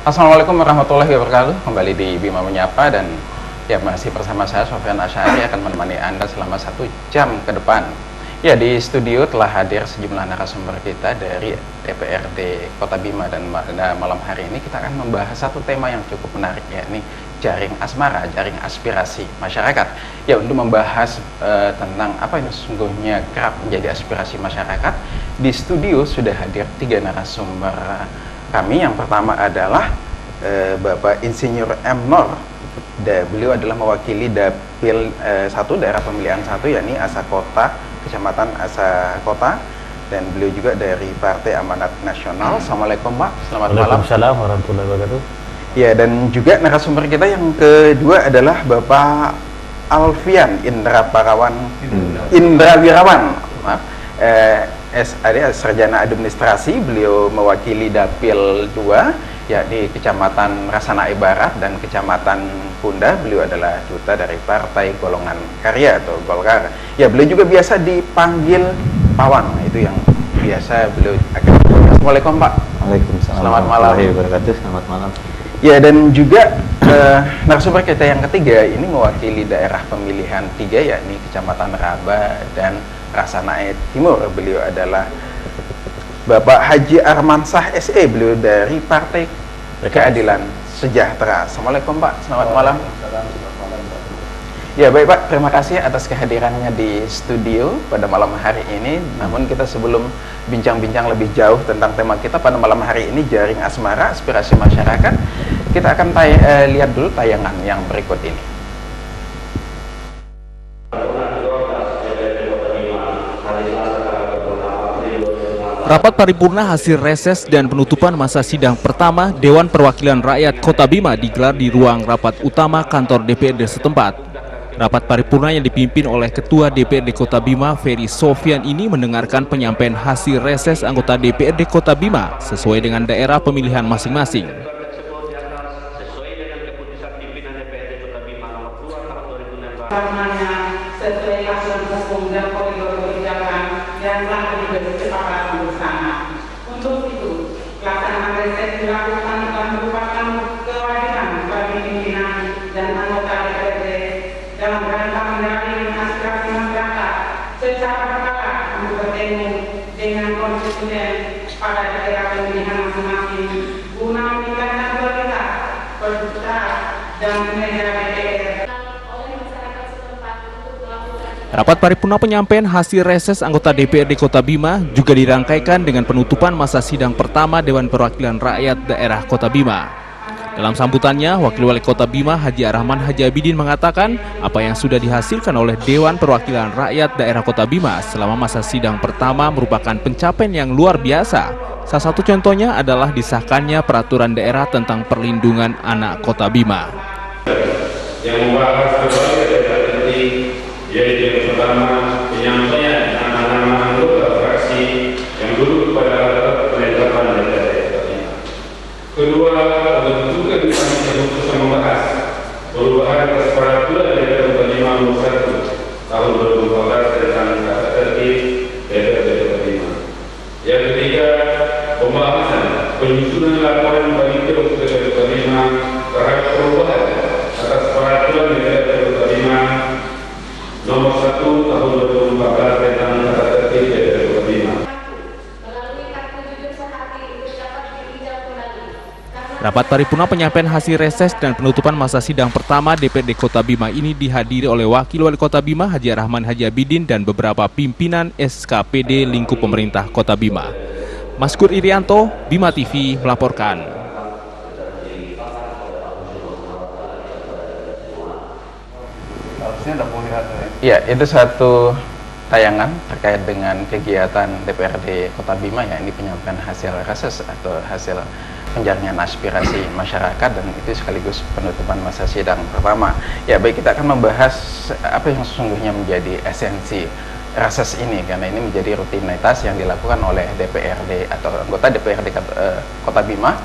Assalamualaikum warahmatullahi wabarakatuh. Kembali di Bima Menyapa dan ya masih bersama saya Sofyan Asyari akan menemani Anda selama 1 jam ke depan. Ya, di studio telah hadir sejumlah narasumber kita dari DPRD Kota Bima dan malam hari ini kita akan membahas satu tema yang cukup menarik, yakni jaring asmara, jaring aspirasi masyarakat. Ya, untuk membahas tentang apa yang sesungguhnya kerap menjadi aspirasi masyarakat, di studio sudah hadir 3 narasumber kami. Yang pertama adalah Bapak Insinyur M. Nur. Beliau adalah mewakili Dapil 1 daerah pemilihan 1, yakni Asa Kota, Kecamatan Asa Kota, dan beliau juga dari Partai Amanat Nasional. Assalamualaikum Pak, selamat malam. Waalaikumsalam warahmatullahi wabarakatuh. Ya, dan juga narasumber kita yang kedua adalah Bapak Alfian Indrawirawan, SAD, Sarjana Administrasi. Beliau mewakili Dapil 2 ya di Kecamatan Rasanae Barat dan Kecamatan Punda. Beliau adalah duta dari Partai Golongan Karya atau Golkar. Ya, beliau juga biasa dipanggil Pawang, itu yang biasa beliau akan. Assalamualaikum Pak. Waalaikumsalam. Selamat malam. Selamat malam. Ya, dan juga narasumber kita yang ketiga ini mewakili daerah pemilihan 3, yakni Kecamatan Raba dan Rasanae Timur. Beliau adalah Bapak Haji Armansah SE, beliau dari Partai Keadilan Sejahtera. Assalamualaikum Pak, selamat malam. Ya, baik Pak, terima kasih atas kehadirannya di studio pada malam hari ini. Namun kita sebelum bincang-bincang lebih jauh tentang tema kita pada malam hari ini, jaring asmara, aspirasi masyarakat, kita akan lihat dulu tayangan yang berikut ini. Rapat paripurna hasil reses dan penutupan masa sidang pertama Dewan Perwakilan Rakyat Kota Bima digelar di ruang rapat utama kantor DPRD setempat. Rapat paripurna yang dipimpin oleh Ketua DPRD Kota Bima, Ferry Sofyan ini mendengarkan penyampaian hasil reses anggota DPRD Kota Bima sesuai dengan daerah pemilihan masing-masing. Sesuai aturan hukum dan koridor kebijakan yang telah disepakati bersama. Untuk itu, pelaksanaan reses dilakukan dan merupakan kewajiban bagi pimpinan dan anggota DPRD dalam rangka mendampingi aspirasi masyarakat secara berkala untuk bertemu dengan konstituen pada daerah pemilihan masing-masing guna meningkatkan kualitas peserta dan kinerja DPR. Rapat paripurna penyampaian hasil reses anggota DPRD Kota Bima juga dirangkaikan dengan penutupan masa sidang pertama Dewan Perwakilan Rakyat Daerah Kota Bima. Dalam sambutannya, Wakil Wali Kota Bima Haji Arahman Haji Abidin mengatakan apa yang sudah dihasilkan oleh Dewan Perwakilan Rakyat Daerah Kota Bima selama masa sidang pertama merupakan pencapaian yang luar biasa. Salah satu contohnya adalah disahkannya peraturan daerah tentang perlindungan anak Kota Bima. Yang membahas berbagai data penting, yaitu yang pertama penyampaian nama-nama anggota fraksi yang duduk pada rapat penetapan DPRD Kota Bima. Kedua, bentukan panitia khusus yang membahas perubahan atas peraturan DPRD Kota Bima nomor 1 tahun 2014 tentang tata tertib DPRD Kota Bima. Yang ketiga, pembahasan penyusunan laporan panitia khusus DPRD Kota Bima terhadap perubahan atas peraturan DPRD Kota Bima nomor 1 tahun 2014 tentang tata tertib DPRD Kota Bima. Rapat paripurna penyampaian hasil reses dan penutupan masa sidang pertama DPRD Kota Bima ini dihadiri oleh Wakil Wali Kota Bima Haji Arahman Haji Abidin dan beberapa pimpinan SKPD lingkup pemerintah Kota Bima. Maskur Irianto, Bima TV melaporkan. Ya, itu satu tayangan terkait dengan kegiatan DPRD Kota Bima, ya, ini penyampaian hasil reses atau hasil penjaringan aspirasi masyarakat, dan itu sekaligus penutupan masa sidang pertama. Ya, baik, kita akan membahas apa yang sesungguhnya menjadi esensi reses ini, karena ini menjadi rutinitas yang dilakukan oleh DPRD atau anggota DPRD Kota Bima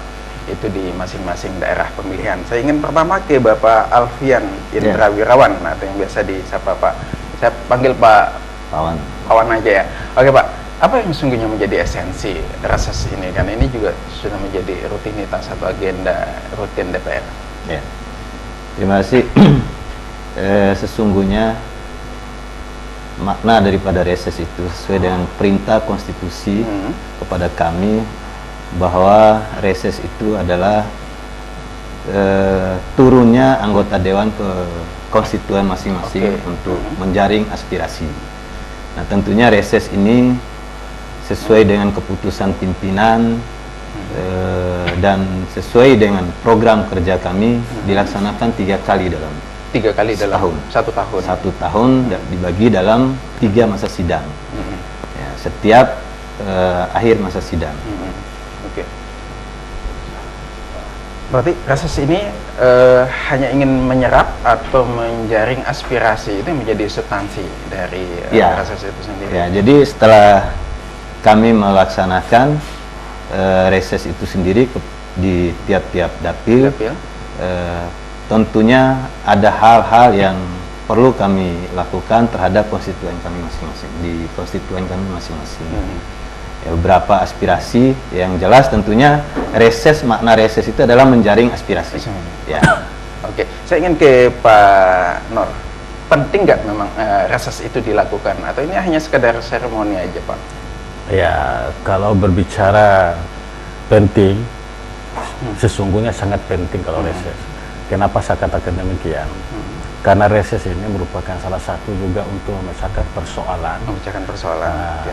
itu di masing-masing daerah pemilihan. Saya ingin pertama ke Bapak Alfian Indrawirawan, atau yang biasa disapa Pak, saya panggil Pak Pawan. Pawan aja ya. Oke Pak, Apa yang sesungguhnya menjadi esensi reses ini? Karena ini juga sudah menjadi rutinitas atau agenda rutin DPR. Ya. Terima kasih. Sesungguhnya makna daripada reses itu sesuai dengan perintah konstitusi kepada kami bahwa reses itu adalah turunnya anggota dewan ke konstituen masing-masing untuk menjaring aspirasi. Nah, tentunya reses ini sesuai dengan keputusan pimpinan dan sesuai dengan program kerja kami dilaksanakan 3 kali dalam 3 kali dalam setahun. 1 tahun. 1 tahun dibagi dalam 3 masa sidang. Ya, setiap akhir masa sidang. Oke. Berarti reses ini hanya ingin menyerap atau menjaring aspirasi, itu yang menjadi substansi dari reses itu sendiri. Ya, jadi setelah kami melaksanakan reses itu sendiri di tiap-tiap dapil, tentunya ada hal-hal yang perlu kami lakukan terhadap konstituen kami masing-masing, di konstituen kami masing-masing. Ya, beberapa aspirasi yang jelas tentunya makna reses itu adalah menjaring aspirasi. Ya. Oke, saya ingin ke Pak Nor. Penting nggak memang reses itu dilakukan atau ini hanya sekedar seremoni aja, Pak? Ya, kalau berbicara penting, sesungguhnya sangat penting kalau reses. Kenapa saya katakan demikian? Karena reses ini merupakan salah satu juga untuk memecahkan persoalan. Memecahkan persoalan.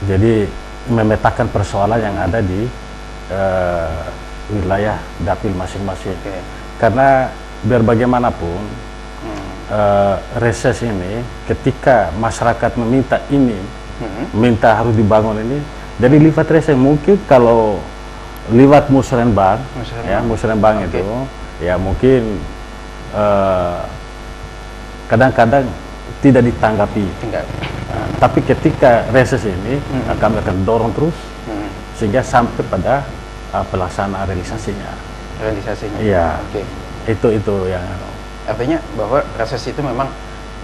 Jadi memetakan persoalan yang ada di wilayah dapil masing-masing. Karena biar bagaimanapun reses ini ketika masyarakat meminta ini, minta harus dibangun ini, jadi liwat reses. Mungkin kalau liwat musrenbang, musrenbang itu ya mungkin kadang-kadang tidak ditanggapi. Tapi ketika reses ini kami akan dorong terus sehingga sampai pada pelaksanaan realisasinya. Iya. Itu yang artinya bahwa reses itu memang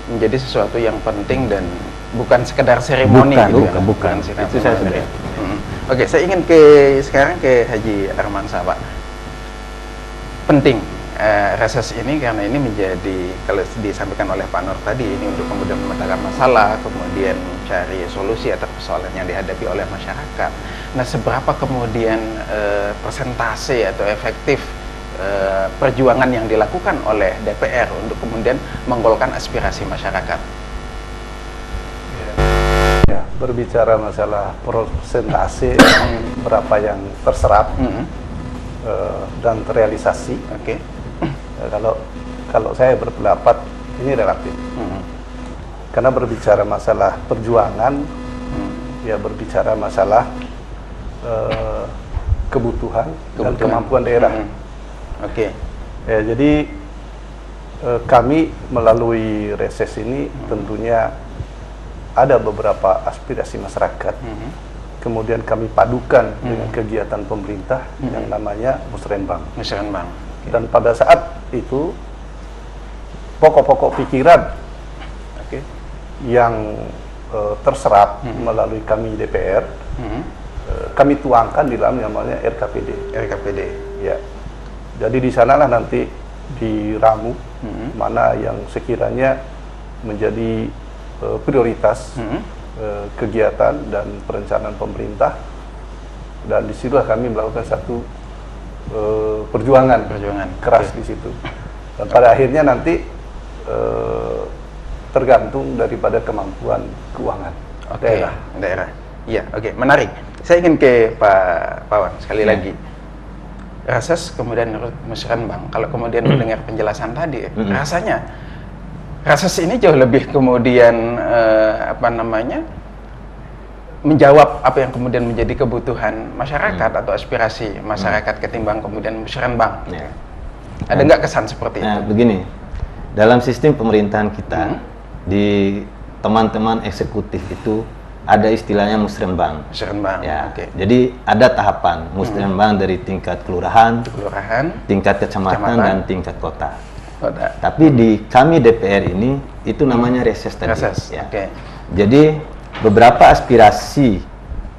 menjadi sesuatu yang penting dan bukan sekedar seremoni. Bukan. Itu saya sudah. Oke, saya ingin sekarang ke Haji Armansyah, Pak. Penting reses ini karena ini menjadi, kalau disampaikan oleh Pak Nur tadi, ini untuk kemudian memetakan masalah, kemudian mencari solusi atas persoalan yang dihadapi oleh masyarakat. Nah, seberapa kemudian persentase atau efektif perjuangan yang dilakukan oleh DPR untuk kemudian menggolkan aspirasi masyarakat? Ya, berbicara masalah persentase berapa yang terserap dan terrealisasi. Kalau saya berpendapat ini relatif. Karena berbicara masalah perjuangan, ya berbicara masalah kebutuhan dan kemampuan daerah. Ya, jadi kami melalui reses ini tentunya ada beberapa aspirasi masyarakat. Kemudian kami padukan dengan kegiatan pemerintah yang namanya musrenbang. Dan pada saat itu pokok-pokok pikiran yang terserap melalui kami DPR, kami tuangkan di dalam namanya RKPD. Ya. Jadi di sanalah nanti diramu mana yang sekiranya menjadi prioritas kegiatan dan perencanaan pemerintah, dan disitulah kami melakukan satu perjuangan keras di situ. Dan pada akhirnya nanti tergantung daripada kemampuan keuangan daerah. Iya, menarik. Saya ingin ke Pak Pawan sekali lagi. Reses kemudian musrenbang. Kalau kemudian mendengar penjelasan tadi, rasanya reses ini jauh lebih kemudian menjawab apa yang kemudian menjadi kebutuhan masyarakat atau aspirasi masyarakat ketimbang kemudian musrenbang. Ada nggak kesan seperti itu? Begini, dalam sistem pemerintahan kita di teman-teman eksekutif itu ada istilahnya musrenbang. Ya, jadi ada tahapan musrenbang dari tingkat kelurahan, tingkat kecamatan dan tingkat kota. Tapi di kami DPR ini itu namanya reses tadi. Ya. Jadi beberapa aspirasi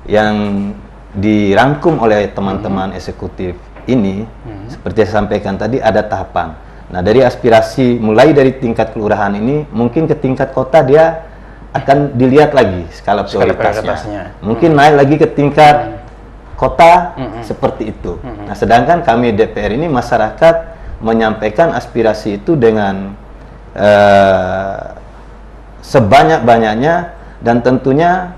yang dirangkum oleh teman-teman eksekutif ini, seperti saya sampaikan tadi, ada tahapan. Nah, dari aspirasi mulai dari tingkat kelurahan ini, mungkin ke tingkat kota dia akan dilihat lagi skala prioritasnya. Mungkin naik lagi ke tingkat kota, seperti itu. Nah, sedangkan kami DPR ini, masyarakat menyampaikan aspirasi itu dengan sebanyak-banyaknya, dan tentunya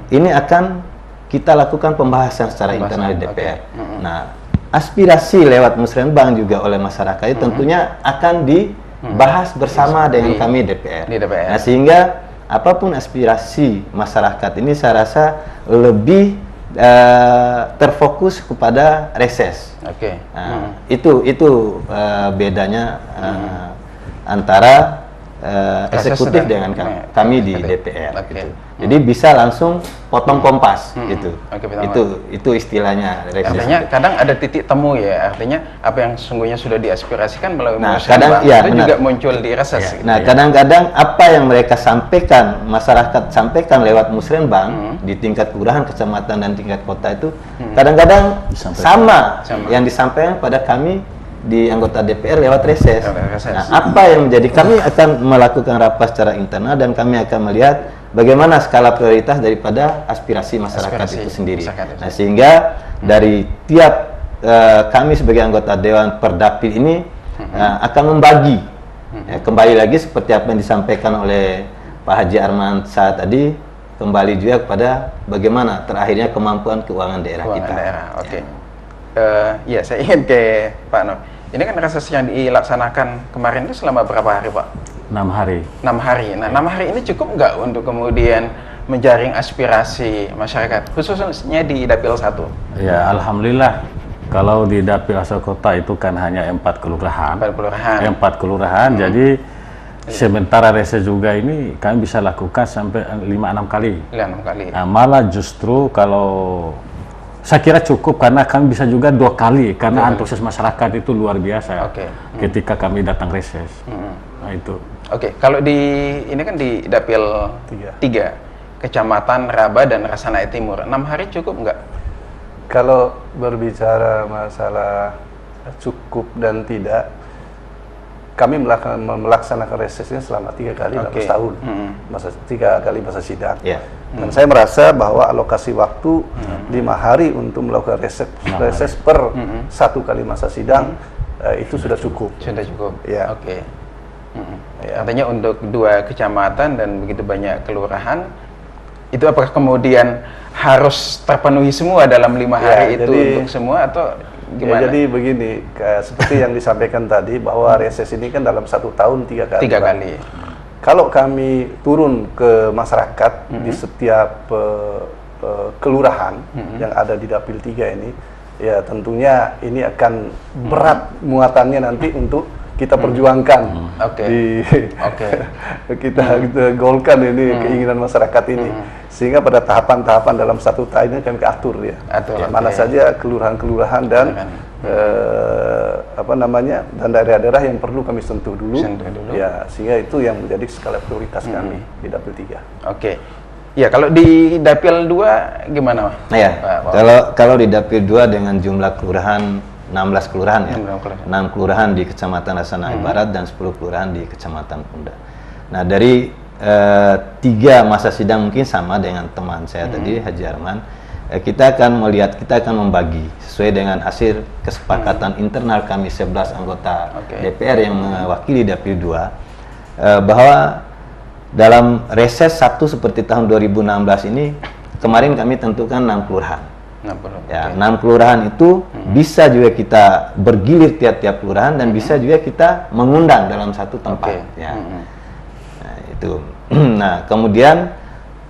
ini akan kita lakukan pembahasan secara internal di DPR. Nah, aspirasi lewat musrenbang juga oleh masyarakat itu tentunya akan dibahas bersama dengan kami DPR. Nah, sehingga apapun aspirasi masyarakat ini saya rasa lebih terfokus kepada reses. Nah, itu bedanya antara eksekutif dengan kami di DPR. Gitu. Jadi bisa langsung potong kompas, gitu. Itu istilahnya reses. Artinya kadang ada titik temu ya. Artinya apa yang sesungguhnya sudah diaspirasikan melalui kadang itu juga muncul di reses. Gitu, nah, kadang-kadang apa yang mereka sampaikan, masyarakat sampaikan lewat musrenbang di tingkat kelurahan, kecamatan, dan tingkat kota itu kadang-kadang sama yang disampaikan pada kami di anggota DPR lewat reses. Nah, apa yang menjadi, kami akan melakukan rapat secara internal dan kami akan melihat bagaimana skala prioritas daripada aspirasi masyarakat itu sendiri. Nah, sehingga dari tiap kami sebagai anggota Dewan Perdapil ini akan membagi. Kembali lagi seperti apa yang disampaikan oleh Pak Haji Arman saat tadi, kembali juga kepada bagaimana terakhirnya kemampuan keuangan daerah kita. Ya, saya ingin ke Pak Nur. Ini kan reses yang dilaksanakan kemarin itu selama berapa hari, Pak? 6 hari. 6 hari. Nah, 6 hari ini cukup nggak untuk kemudian menjaring aspirasi masyarakat, khususnya di Dapil 1? Ya, alhamdulillah. Kalau di Dapil Asal Kota itu kan hanya 4 kelurahan. 4 kelurahan. Jadi sementara reses juga ini kami bisa lakukan sampai 5-6 kali. 5-6 kali. Nah, malah justru kalau saya kira cukup karena kami bisa juga 2 kali karena antusias masyarakat itu luar biasa ketika kami datang reses. Nah, itu. Kalau ini kan di Dapil 3, Kecamatan Raba dan Rasanaya Timur, 6 hari cukup nggak? Kalau berbicara masalah cukup dan tidak, kami melaksanakan resesnya selama 3 kali dalam setahun, 3 kali masa sidang. Dan saya merasa bahwa alokasi waktu 5 hari untuk melakukan reses per 1 kali masa sidang itu sudah cukup. Sudah cukup. Ya. Artinya untuk 2 kecamatan dan begitu banyak kelurahan, itu apakah kemudian harus terpenuhi semua dalam 5 hari itu untuk semua atau gimana? Jadi begini, seperti yang disampaikan tadi bahwa reses ini kan dalam 1 tahun 3 kali. 3 kali. Kalau kami turun ke masyarakat di setiap kelurahan yang ada di Dapil 3 ini, ya tentunya ini akan berat muatannya nanti untuk kita perjuangkan, kita golkan ini keinginan masyarakat ini, sehingga pada tahapan-tahapan dalam 1 tahun ini kami atur ya, mana saja kelurahan-kelurahan dan dan daerah-daerah yang perlu kami sentuh dulu, ya, sehingga itu yang menjadi skala prioritas kami di Dapil 3. Ya, kalau di Dapil 2 gimana? Nah, ya, kalau di Dapil 2 dengan jumlah kelurahan 16 kelurahan ya, 6 kelurahan di Kecamatan Rasanaya Barat dan 10 kelurahan di Kecamatan Punda. Nah, dari 3 masa sidang mungkin sama dengan teman saya tadi, Haji Arman, kita akan melihat, kita akan membagi sesuai dengan hasil kesepakatan internal kami 11 anggota DPR yang mewakili Dapil 2, bahwa dalam reses 1 seperti tahun 2016 ini, kemarin kami tentukan 6 kelurahan. 6 kelurahan itu bisa juga kita bergilir tiap-tiap kelurahan dan bisa juga kita mengundang dalam 1 tempat. Nah, itu. Nah, kemudian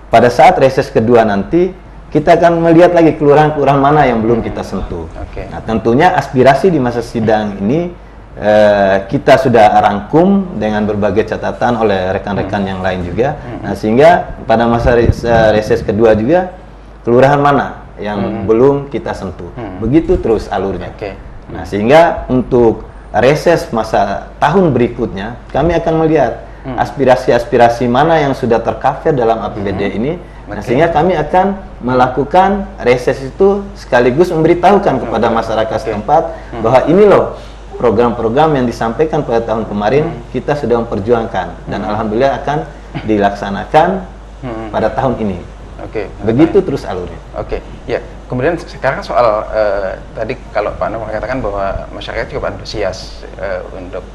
pada saat reses kedua nanti kita akan melihat lagi kelurahan-kelurahan mana yang belum kita sentuh. Nah, tentunya aspirasi di masa sidang ini kita sudah rangkum dengan berbagai catatan oleh rekan-rekan yang lain juga. Nah, sehingga pada masa reses kedua juga kelurahan mana yang belum kita sentuh. Begitu terus alurnya. Nah, sehingga untuk reses masa tahun berikutnya kami akan melihat aspirasi-aspirasi mana yang sudah tercover dalam APBD ini. Nah, sehingga kami akan melakukan reses itu sekaligus memberitahukan kepada masyarakat setempat bahwa ini loh program-program yang disampaikan pada tahun kemarin kita sudah memperjuangkan dan alhamdulillah akan dilaksanakan pada tahun ini. Begitu terus alurnya. Ya. Kemudian sekarang soal tadi kalau Pak Nur mengatakan bahwa masyarakat cukup antusias untuk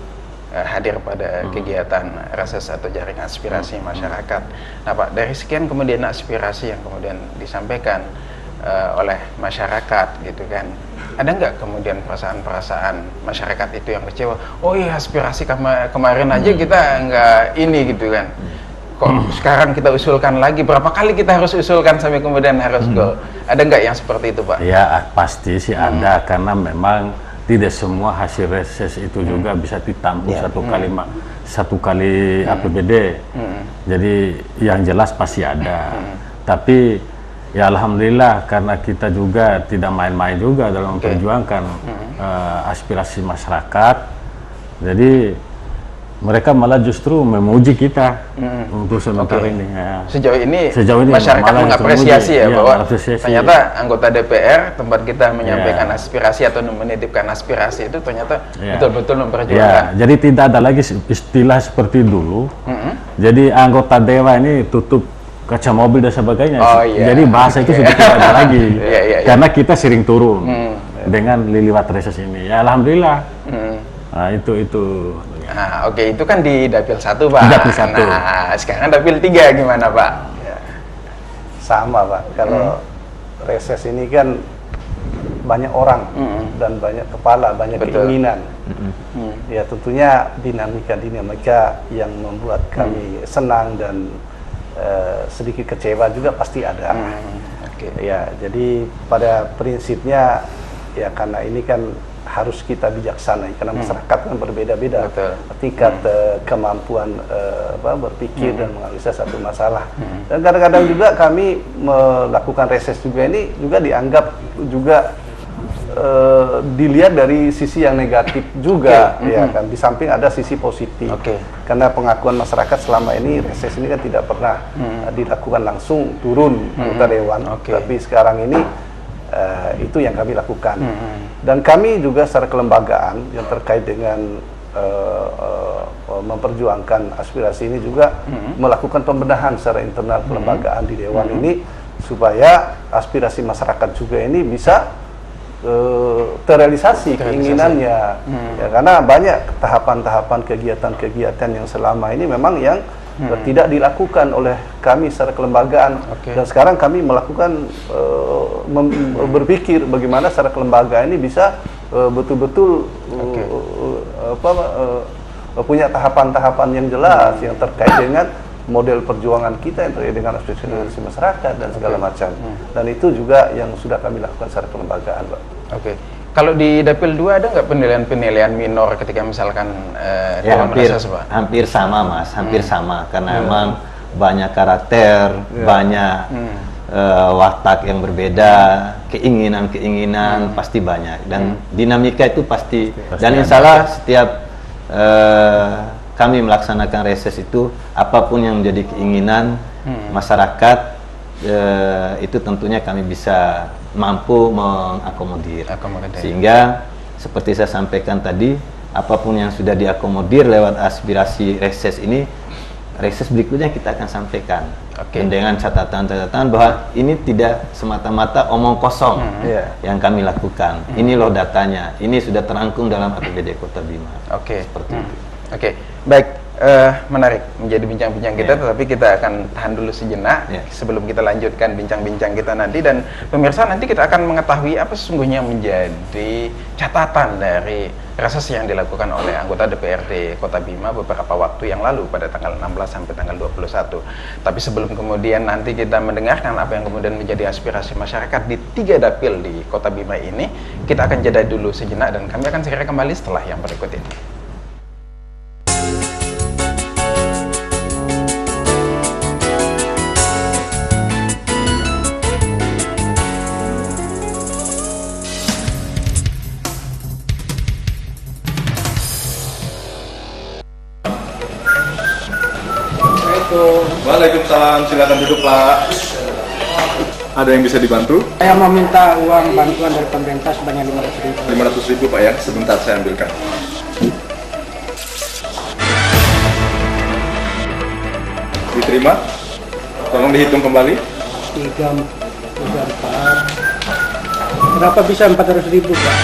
hadir pada kegiatan reses atau jaring aspirasi masyarakat. Nah Pak, dari sekian kemudian aspirasi yang kemudian disampaikan oleh masyarakat gitu kan, ada nggak kemudian perasaan-perasaan masyarakat itu yang kecewa? Oh iya, aspirasi kemarin aja kita nggak ini gitu kan, kok sekarang kita usulkan lagi, berapa kali kita harus usulkan sampai kemudian harus go. Ada nggak yang seperti itu Pak? Ya pasti sih ada, karena memang tidak semua hasil reses itu juga bisa ditampung satu kali APBD. Jadi yang jelas pasti ada. Tapi ya alhamdulillah karena kita juga tidak main-main juga dalam memperjuangkan aspirasi masyarakat. Jadi mereka malah justru memuji kita untuk sementara ini. Ya. Sejauh ini masyarakat mengapresiasi ya bahwa ternyata anggota DPR tempat kita menyampaikan aspirasi atau menitipkan aspirasi itu ternyata betul-betul memperjuangkan. Jadi tidak ada lagi istilah seperti dulu. Jadi anggota dewa ini tutup kaca mobil dan sebagainya. Jadi bahasa itu sudah tidak ada lagi. Karena kita sering turun dengan liliwat reses ini. Ya alhamdulillah. Nah itu. Nah, itu kan di Dapil 1 Pak. Dapil 1. Nah, sekarang Dapil 3 gimana Pak? Sama Pak, kalau reses ini kan banyak orang dan banyak kepala, banyak keinginan. Ya tentunya dinamika yang membuat kami senang dan sedikit kecewa juga pasti ada. Ya, jadi pada prinsipnya ya karena ini kan harus kita bijaksana karena masyarakat kan berbeda-beda tingkat kemampuan berpikir dan menganalisa satu masalah. Dan kadang-kadang juga kami melakukan reses juga ini juga dianggap juga dilihat dari sisi yang negatif juga, ya kan, di samping ada sisi positif. Karena pengakuan masyarakat selama ini reses ini kan tidak pernah dilakukan langsung turun anggota dewan, tapi sekarang ini itu yang kami lakukan. Dan kami juga secara kelembagaan yang terkait dengan memperjuangkan aspirasi ini juga melakukan pembenahan secara internal kelembagaan di dewan ini supaya aspirasi masyarakat juga ini bisa terrealisasi keinginannya. Ya, karena banyak tahapan-tahapan kegiatan-kegiatan yang selama ini memang yang tidak dilakukan oleh kami secara kelembagaan. Dan sekarang kami melakukan berpikir bagaimana secara kelembagaan ini bisa betul-betul punya tahapan-tahapan yang jelas yang terkait dengan model perjuangan kita yang terkait dengan aspirasi masyarakat dan segala macam. Dan itu juga yang sudah kami lakukan secara kelembagaan, Pak. Kalau di Dapil 2 ada nggak penilaian-penilaian minor ketika misalkan dalam reses, Pak? Hampir sama Mas, hampir sama karena memang banyak karakter, banyak watak yang berbeda, keinginan-keinginan pasti banyak dan dinamika itu pasti dan insya Allah setiap kami melaksanakan reses itu apapun yang menjadi keinginan masyarakat itu tentunya kami bisa mampu mengakomodir. Sehingga seperti saya sampaikan tadi, apapun yang sudah diakomodir lewat aspirasi reses ini, reses berikutnya kita akan sampaikan. Dan dengan catatan-catatan bahwa ini tidak semata-mata omong kosong yang kami lakukan. Ini loh datanya, ini sudah terangkum dalam APBD Kota Bima. Seperti itu. Baik. Menarik menjadi bincang-bincang kita, tetapi kita akan tahan dulu sejenak sebelum kita lanjutkan bincang-bincang kita nanti. Dan pemirsa, nanti kita akan mengetahui apa sesungguhnya menjadi catatan dari reses yang dilakukan oleh anggota DPRD Kota Bima beberapa waktu yang lalu pada tanggal 16 sampai tanggal 21. Tapi sebelum kemudian nanti kita mendengarkan apa yang kemudian menjadi aspirasi masyarakat di 3 dapil di Kota Bima ini, kita akan jeda dulu sejenak dan kami akan segera kembali setelah yang berikut ini. Waalaikumsalam, silakan duduk Pak. Ada yang bisa dibantu? Saya meminta uang bantuan dari pemerintah sebanyak 500.000. 500.000 Pak ya, sebentar saya ambilkan. Diterima? Tolong dihitung kembali. 3, 4. Berapa bisa 400.000 Pak?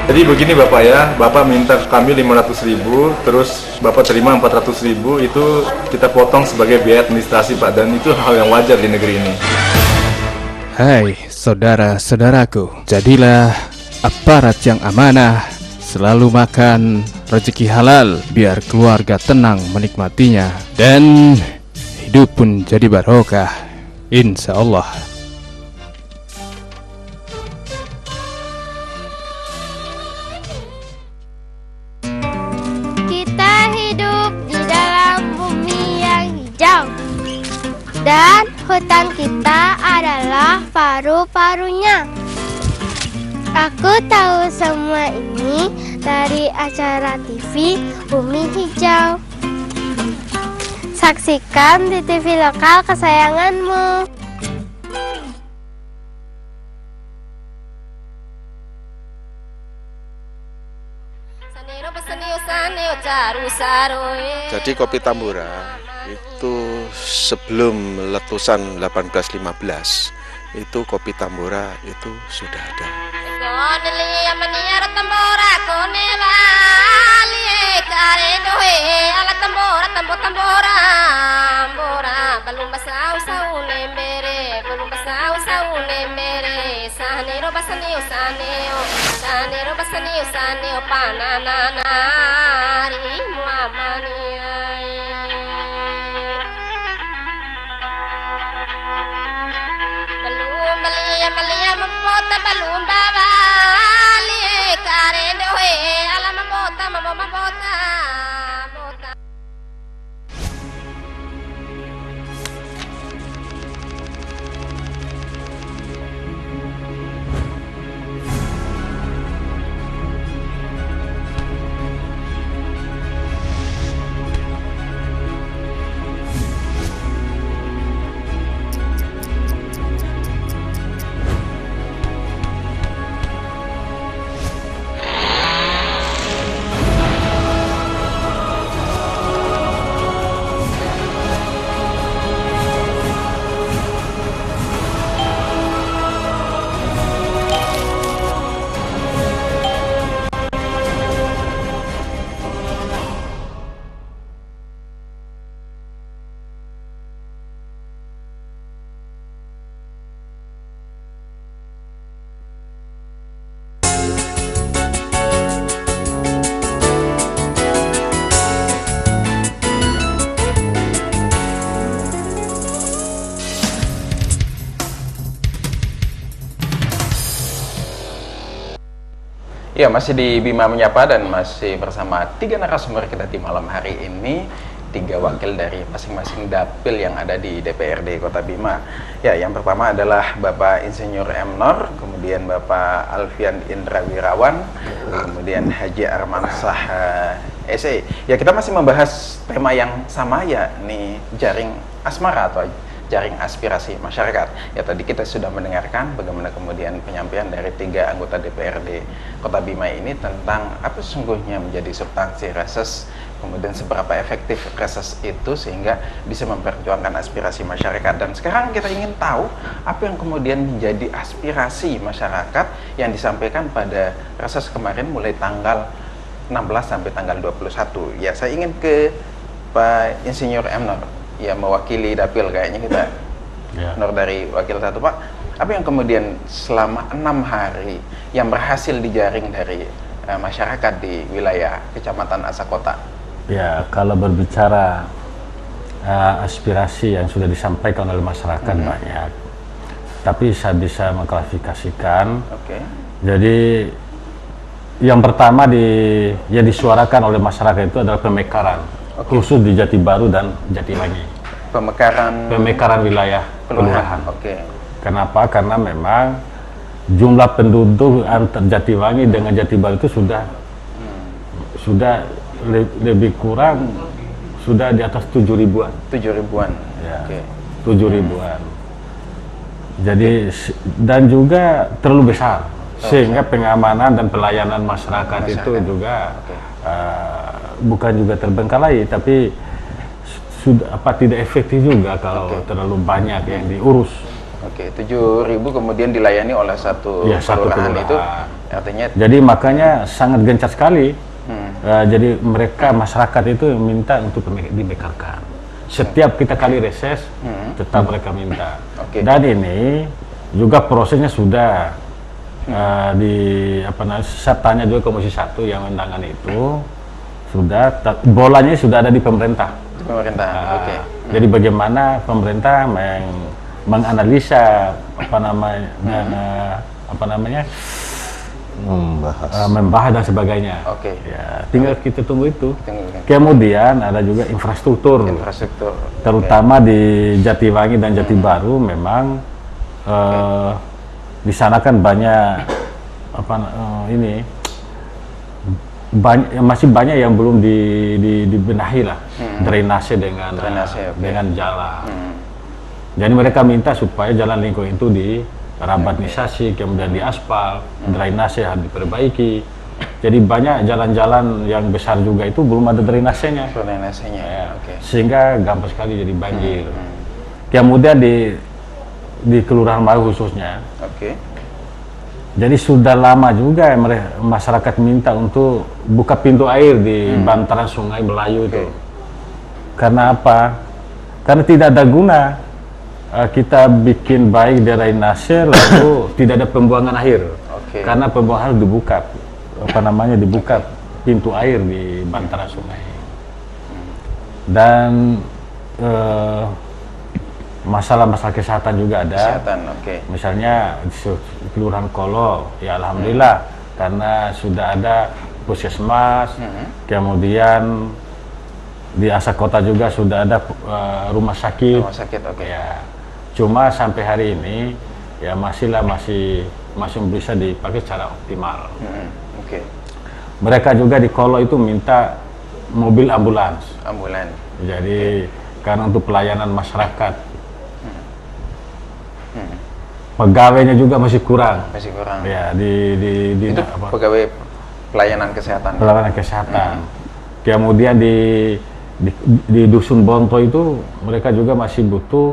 Jadi begini Bapak ya, Bapak minta kami 500.000, terus Bapak terima 400.000, itu kita potong sebagai biaya administrasi Pak, dan itu hal yang wajar di negeri ini. Hai saudara-saudaraku, jadilah aparat yang amanah, selalu makan rezeki halal biar keluarga tenang menikmatinya dan hidup pun jadi barokah, insya Allah. Kita hidup di dalam bumi yang hijau dan hutan kita adalah paru-parunya. Aku tahu semua ini dari acara TV Bumi Hijau. Saksikan di TV lokal kesayanganmu. Jadi kopi Tambora itu sebelum letusan 1815 itu kopi Tambora itu sudah ada. Ya, masih di Bima Menyapa dan masih bersama 3 narasumber kita di malam hari ini, 3 wakil dari masing-masing dapil yang ada di DPRD Kota Bima. Ya, yang pertama adalah Bapak Insinyur M. Nur, kemudian Bapak Alfian Indra Wirawan, kemudian Haji Armansah SE. Ya, kita masih membahas tema yang sama, ya, nih jaring asmara atau jaring aspirasi masyarakat. Ya, tadi kita sudah mendengarkan bagaimana kemudian penyampaian dari 3 anggota DPRD Kota Bima ini tentang apa sesungguhnya menjadi substansi reses, kemudian seberapa efektif reses itu sehingga bisa memperjuangkan aspirasi masyarakat. Dan sekarang kita ingin tahu apa yang kemudian menjadi aspirasi masyarakat yang disampaikan pada reses kemarin mulai tanggal 16 sampai tanggal 21. Ya, saya ingin ke Pak Insinyur M. Nur, ya, mewakili dapil kayaknya kita. Ya. Nur dari wakil 1, Pak. Apa yang kemudian selama 6 hari yang berhasil dijaring dari masyarakat di wilayah Kecamatan Asakota? Ya, kalau berbicara aspirasi yang sudah disampaikan oleh masyarakat banyak, tapi saya bisa mengklasifikasikan. Jadi yang pertama yang disuarakan oleh masyarakat itu adalah pemekaran, khusus di Jati Baru dan Jatiwangi. Pemekaran wilayah kelurahan. Kenapa? Karena memang jumlah penduduk antar Jatiwangi dengan Jati Baru itu sudah lebih kurang sudah di atas 7 ribuan. 7 ribuan. Ya, 7 ribuan. Jadi dan juga terlalu besar, sehingga pengamanan dan pelayanan masyarakat itu juga bukan juga terbengkalai, tapi sudah tidak efektif juga kalau terlalu banyak yang diurus. 7.000 kemudian dilayani oleh satu kelurahan itu, artinya. Jadi makanya sangat gencar sekali. Jadi mereka masyarakat itu minta untuk dibekalkan. Setiap kita kali reses, tetap mereka minta. Dan ini juga prosesnya sudah saya tanya juga Komisi 1 yang menangani itu, sudah bolanya sudah ada di pemerintah. Jadi bagaimana pemerintah menganalisa membahas dan sebagainya. Ya, tinggal kita tunggu itu. Kemudian ada juga infrastruktur. Terutama di Jatiwangi dan Jati Baru memang di sana kan banyak masih banyak yang belum dibenahi lah, drainase dengan jalan. Jadi mereka minta supaya jalan lingkung itu dirabatnisasi, kemudian diaspal, drainase harus diperbaiki. Jadi banyak jalan-jalan yang besar juga itu belum ada drainasenya. Sehingga gampang sekali jadi banjir. Kemudian di Kelurahan Baru khususnya. Jadi sudah lama juga masyarakat minta untuk buka pintu air di bantaran Sungai Melayu itu. Karena apa? Karena tidak ada guna kita bikin baik drainase lalu tidak ada pembuangan air. Karena pembuangan air dibuka pintu air di bantaran sungai. Dan masalah-masalah kesehatan juga ada. Misalnya di Kelurahan Kolo, ya alhamdulillah karena sudah ada puskesmas, kemudian di Asa Kota juga sudah ada rumah sakit. Ya. Cuma sampai hari ini ya masih bisa dipakai secara optimal. Mereka juga di Kolo itu minta mobil ambulans. Jadi karena untuk pelayanan masyarakat. Pegawainya juga masih kurang. Ya, itu pegawai pelayanan kesehatan. Kemudian di Dusun Bonto itu mereka juga masih butuh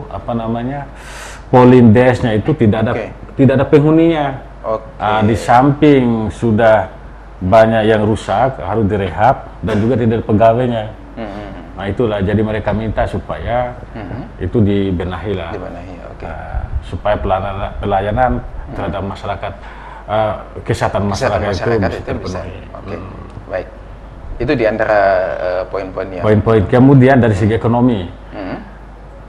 polindesnya itu tidak ada penghuninya. Di samping sudah banyak yang rusak harus direhab dan juga tidak ada pegawainya. Nah itulah jadi mereka minta supaya itu dibenahi lah. Supaya pelayanan terhadap masyarakat, kesehatan masyarakat itu terpenuhi. Baik. Itu di antara poin-poinnya. Poin-poin. Kemudian dari segi ekonomi.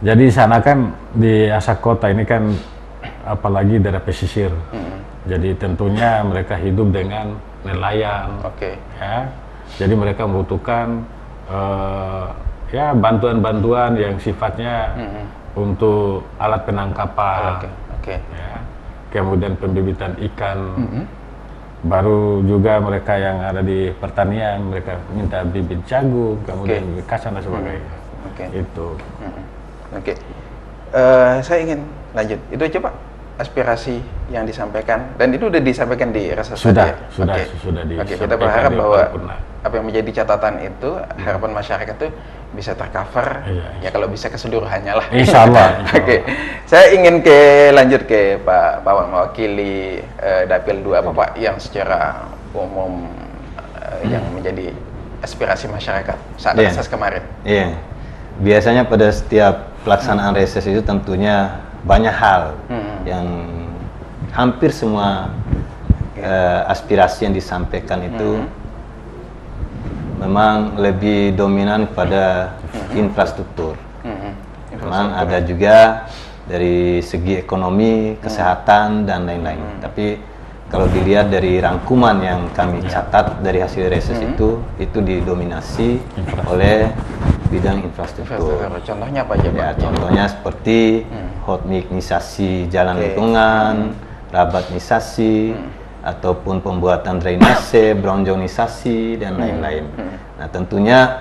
Jadi di sana kan di Asa Kota ini kan apalagi daerah pesisir. Jadi tentunya mereka hidup dengan nelayan. Ya. Jadi mereka membutuhkan ya bantuan-bantuan yang sifatnya untuk alat penangkapan, ya. Kemudian pembibitan ikan, baru juga mereka yang ada di pertanian mereka minta bibit jagung, kemudian bibit kacang dan sebagainya. Itu. Saya ingin lanjut. Itu aja Pak aspirasi yang disampaikan dan itu sudah disampaikan di reses sudah kita berharap bahwa apa yang menjadi catatan itu harapan masyarakat itu bisa tercover ya kalau bisa keseluruhannya lah. Insya Allah. Saya ingin lanjut ke Pak Pawan mewakili Dapil 2 apa Pak yang secara umum yang menjadi aspirasi masyarakat saat reses kemarin. Biasanya pada setiap pelaksanaan reses itu tentunya banyak hal yang hampir semua aspirasi yang disampaikan itu memang lebih dominan pada infrastruktur. Memang ada juga dari segi ekonomi, kesehatan dan lain-lain. Tapi kalau dilihat dari rangkuman yang kami catat dari hasil reses itu didominasi oleh bidang infrastruktur. Contohnya apa aja Pak? Contohnya seperti hotmiknisasi jalan lingkungan, rabatnisasi, ataupun pembuatan drainase, bronjonisasi dan lain-lain. Nah tentunya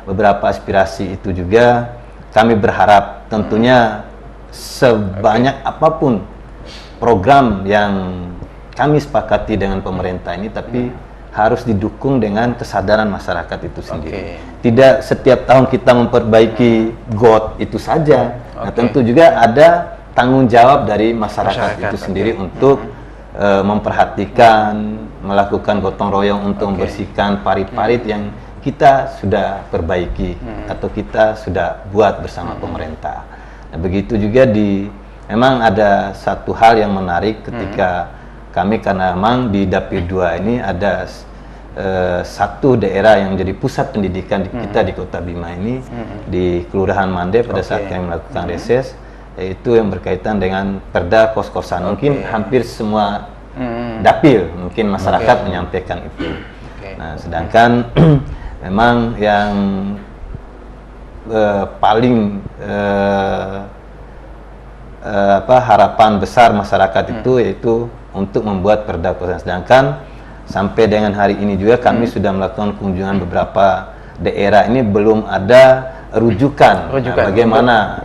beberapa aspirasi itu juga kami berharap tentunya sebanyak apapun program yang kami sepakati dengan pemerintah ini, tapi harus didukung dengan kesadaran masyarakat itu sendiri. Tidak setiap tahun kita memperbaiki got itu saja. Nah, tentu juga ada tanggung jawab dari masyarakat itu sendiri untuk memperhatikan, melakukan gotong royong untuk membersihkan parit-parit yang kita sudah perbaiki atau kita sudah buat bersama pemerintah. Nah, begitu juga memang ada satu hal yang menarik ketika kami, karena memang di Dapil 2 ini ada satu daerah yang jadi pusat pendidikan kita di Kota Bima ini, di Kelurahan Mande pada saat kami melakukan reses, yaitu yang berkaitan dengan perda kos-kosan. Mungkin hampir semua dapil, mungkin masyarakat menyampaikan itu. Nah, sedangkan memang yang paling harapan besar masyarakat itu yaitu untuk membuat perda kos-kosan. Sedangkan sampai dengan hari ini juga kami sudah melakukan kunjungan beberapa daerah, ini belum ada rujukan bagaimana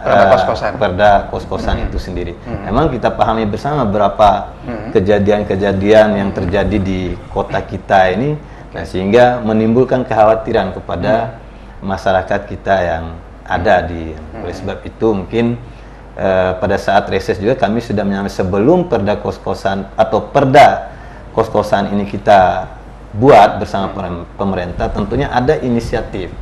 perda kos-kosan itu sendiri. Memang kita pahami bersama beberapa kejadian-kejadian yang terjadi di kota kita ini, nah, sehingga menimbulkan kekhawatiran kepada masyarakat kita yang ada di. Oleh sebab itu mungkin pada saat reses juga kami sudah menyampaikan sebelum perda kos-kosan atau perda kos-kosan ini kita buat bersama pemerintah, tentunya ada inisiatif,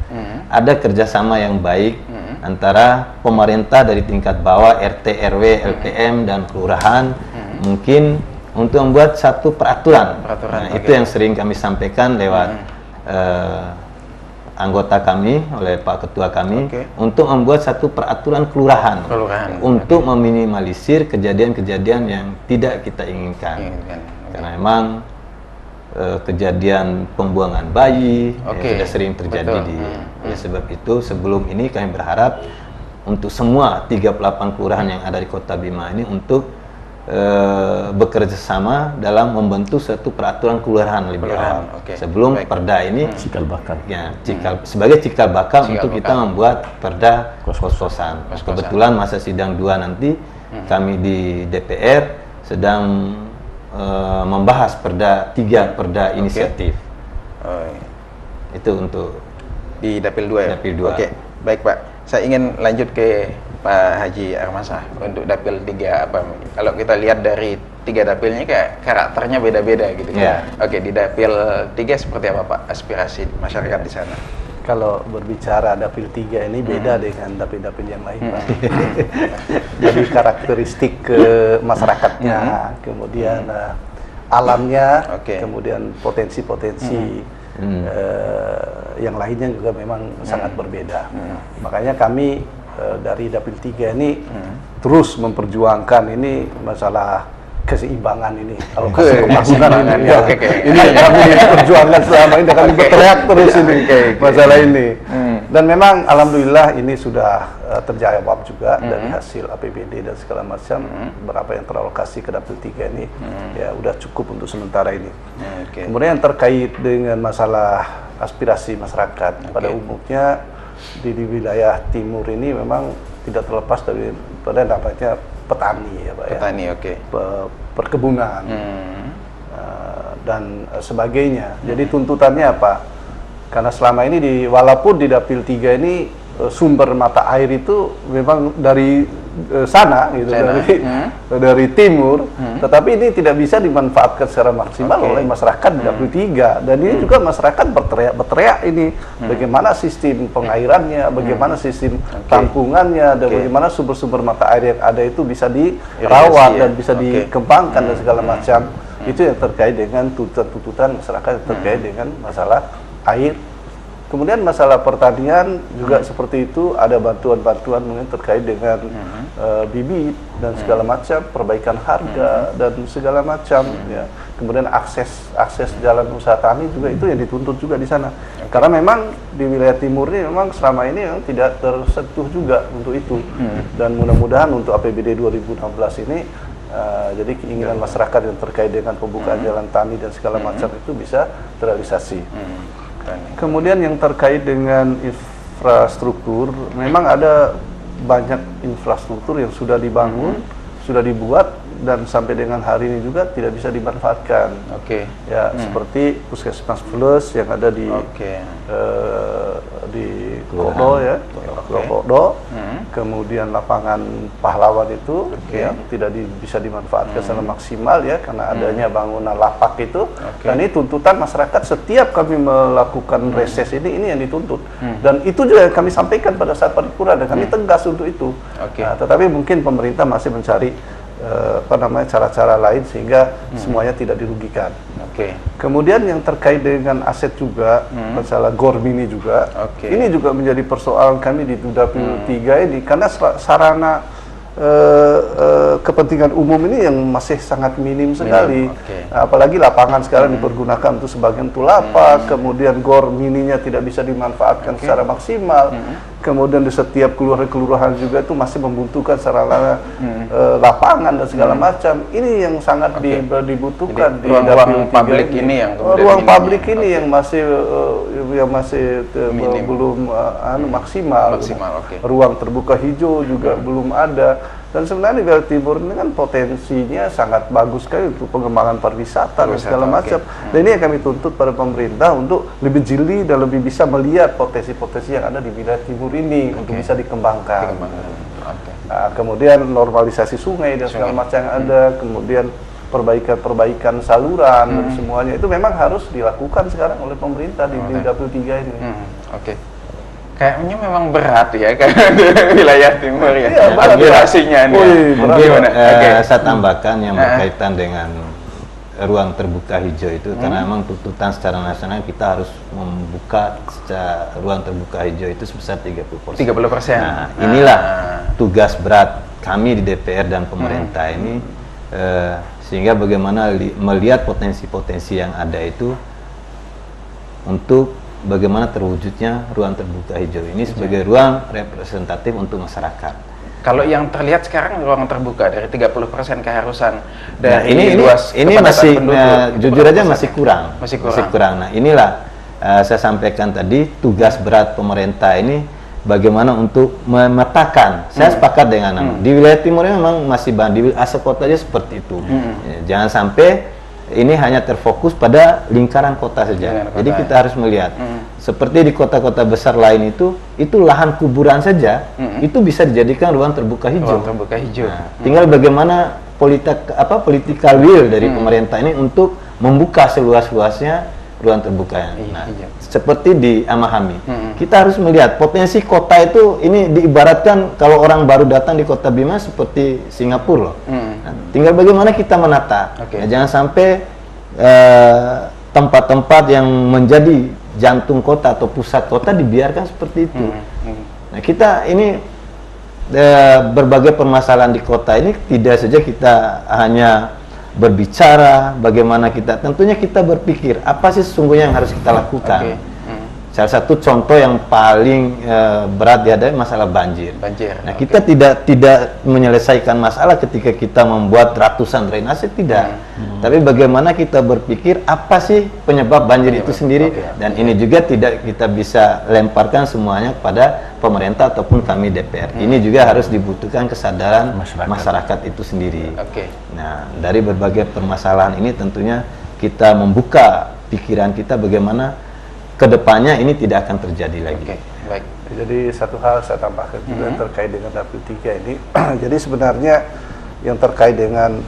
ada kerjasama yang baik antara pemerintah dari tingkat bawah, RT, RW, LPM, dan kelurahan, mungkin untuk membuat satu peraturan. Nah, itu yang sering kami sampaikan lewat anggota kami, oleh Pak Ketua kami, untuk membuat satu peraturan kelurahan untuk meminimalisir kejadian-kejadian yang tidak kita inginkan. Karena memang kejadian pembuangan bayi sudah sering terjadi oleh sebab itu sebelum ini kami berharap untuk semua 38 kelurahan yang ada di Kota Bima ini untuk bekerja sama dalam membentuk suatu peraturan kelurahan lebih awal sebelum perda ini cikal bakal sebagai cikal bakal untuk kita membuat perda kos-kosan. Kebetulan masa sidang 2 nanti kami di DPR sedang membahas perda 3 perda inisiatif. Itu untuk di Dapil 2 ya? Dapil 2. Oke, baik Pak. Saya ingin lanjut ke Pak Haji Armasah untuk Dapil 3 apa? Kalau kita lihat dari 3 dapilnya kayak karakternya beda-beda gitu. Oke, di Dapil 3 seperti apa Pak aspirasi masyarakat di sana? Kalau berbicara Dapil 3 ini beda dengan dapil-dapil yang lain, Pak. Jadi karakteristik masyarakatnya, kemudian alamnya, kemudian potensi-potensi yang lainnya juga memang sangat berbeda. Makanya kami dari Dapil 3 ini terus memperjuangkan ini masalah keseimbangan ini. Kalau keseimbangan ini, ini yang kami perjuangkan selama ini, kami berteriak terus ini masalah ini. Dan memang alhamdulillah ini sudah terjawab juga dari hasil APBD dan segala macam. Berapa yang teralokasi ke Dapil 3 ini ya udah cukup untuk sementara ini. Kemudian terkait dengan masalah aspirasi masyarakat pada umumnya di wilayah timur ini memang tidak terlepas dari pada namanya petani ya Pak, petani, perkebunan dan sebagainya. Jadi tuntutannya apa? Karena selama ini walaupun di Dapil 3 ini sumber mata air itu memang dari sana gitu, dari timur, tetapi ini tidak bisa dimanfaatkan secara maksimal oleh masyarakat di Dapil 3. Dan ini juga masyarakat berteriak ini bagaimana sistem pengairannya, bagaimana sistem tampungannya, dan bagaimana sumber-sumber mata air yang ada itu bisa dirawat dan bisa dikembangkan dan segala macam. Itu yang terkait dengan tuntutan masyarakat yang terkait dengan masalah air. Kemudian masalah pertanian juga seperti itu, ada bantuan-bantuan mungkin terkait dengan bibit dan segala macam, perbaikan harga dan segala macam ya. Kemudian akses jalan usaha tani juga itu yang dituntut juga di sana. Karena memang di wilayah timur ini memang selama ini memang tidak tersentuh juga untuk itu. Dan mudah-mudahan untuk APBD 2016 ini jadi keinginan masyarakat yang terkait dengan pembukaan jalan tani dan segala macam itu bisa terrealisasi. Kemudian yang terkait dengan infrastruktur, memang ada banyak infrastruktur yang sudah dibangun, sudah dibuat, dan sampai dengan hari ini juga tidak bisa dimanfaatkan. Ya, seperti Puskesmas Plus yang ada di di Kodo ya, Kodo. Kemudian lapangan Pahlawan itu yang tidak bisa dimanfaatkan secara maksimal ya karena adanya bangunan lapak itu. Dan ini tuntutan masyarakat setiap kami melakukan reses ini yang dituntut. Dan itu juga yang kami sampaikan pada saat paripurna dan kami tegas untuk itu. Nah, tetapi mungkin pemerintah masih mencari cara-cara lain sehingga semuanya tidak dirugikan. Kemudian yang terkait dengan aset juga, masalah GOR Mini juga, ini juga menjadi persoalan kami di Dapil 3 ini karena sarana kepentingan umum ini yang masih sangat minim sekali. Apalagi lapangan sekarang dipergunakan untuk sebagian lapak, kemudian GOR Mininya tidak bisa dimanfaatkan secara maksimal. Kemudian di setiap kelurahan juga itu masih membutuhkan sarana lapangan dan segala macam. Ini yang sangat dibutuhkan. Jadi, di ruang publik ini yang ruang publik ini yang masih belum maksimal. Ruang terbuka hijau juga belum ada. Dan sebenarnya di Wilayah Timur ini kan potensinya sangat bagus sekali untuk pengembangan pariwisata dan segala macam. Dan ini yang kami tuntut pada pemerintah untuk lebih jeli dan lebih bisa melihat potensi-potensi yang ada di Wilayah Timur ini untuk bisa dikembangkan. Nah, kemudian normalisasi sungai dan segala macam yang ada, kemudian perbaikan saluran dan semuanya itu memang harus dilakukan sekarang oleh pemerintah di Dapil 3 ini. Kayaknya memang berat ya karena wilayah timur ya, aspirasinya nih. Mungkin saya tambahkan yang berkaitan dengan ruang terbuka hijau itu karena memang tuntutan secara nasional kita harus membuka ruang terbuka hijau itu sebesar 30%. Nah, inilah tugas berat kami di DPR dan pemerintah ini sehingga bagaimana melihat potensi-potensi yang ada itu untuk bagaimana terwujudnya ruang terbuka hijau ini sebagai ruang representatif untuk masyarakat. Kalau yang terlihat sekarang ruang terbuka dari 30% keharusan dari ini masih jujur aja masih kurang. Masih kurang. Nah, inilah saya sampaikan tadi tugas berat pemerintah ini bagaimana untuk memetakan. Saya sepakat dengan di wilayah timur memang masih di asal kota aja seperti itu. Jangan sampai ini hanya terfokus pada lingkaran kota saja. Jadi kita harus melihat seperti di kota-kota besar lain itu lahan kuburan saja itu bisa dijadikan ruang terbuka hijau. Nah, tinggal bagaimana political will dari pemerintah ini untuk membuka seluas-luasnya ruang terbuka. Nah, seperti di Amahami, kita harus melihat potensi kota itu ini diibaratkan kalau orang baru datang di Kota Bima seperti Singapura loh. Nah, tinggal bagaimana kita menata. Nah, jangan sampai tempat-tempat yang menjadi jantung kota atau pusat kota dibiarkan seperti itu. Nah, kita ini berbagai permasalahan di kota ini tidak saja kita hanya berbicara bagaimana tentunya kita berpikir apa sih sesungguhnya yang harus kita lakukan. Salah satu contoh yang paling berat dihadapi masalah banjir. Nah, kita tidak menyelesaikan masalah ketika kita membuat ratusan drainase, tidak. Tapi bagaimana kita berpikir apa sih penyebab banjir itu sendiri, dan ini juga tidak kita bisa lemparkan semuanya kepada pemerintah ataupun kami DPR. Ini juga harus dibutuhkan kesadaran masyarakat itu sendiri. Nah, dari berbagai permasalahan ini tentunya kita membuka pikiran kita bagaimana kedepannya ini tidak akan terjadi lagi. Baik. Jadi satu hal saya tambahkan juga terkait dengan Dapil 3 ini. Jadi sebenarnya yang terkait dengan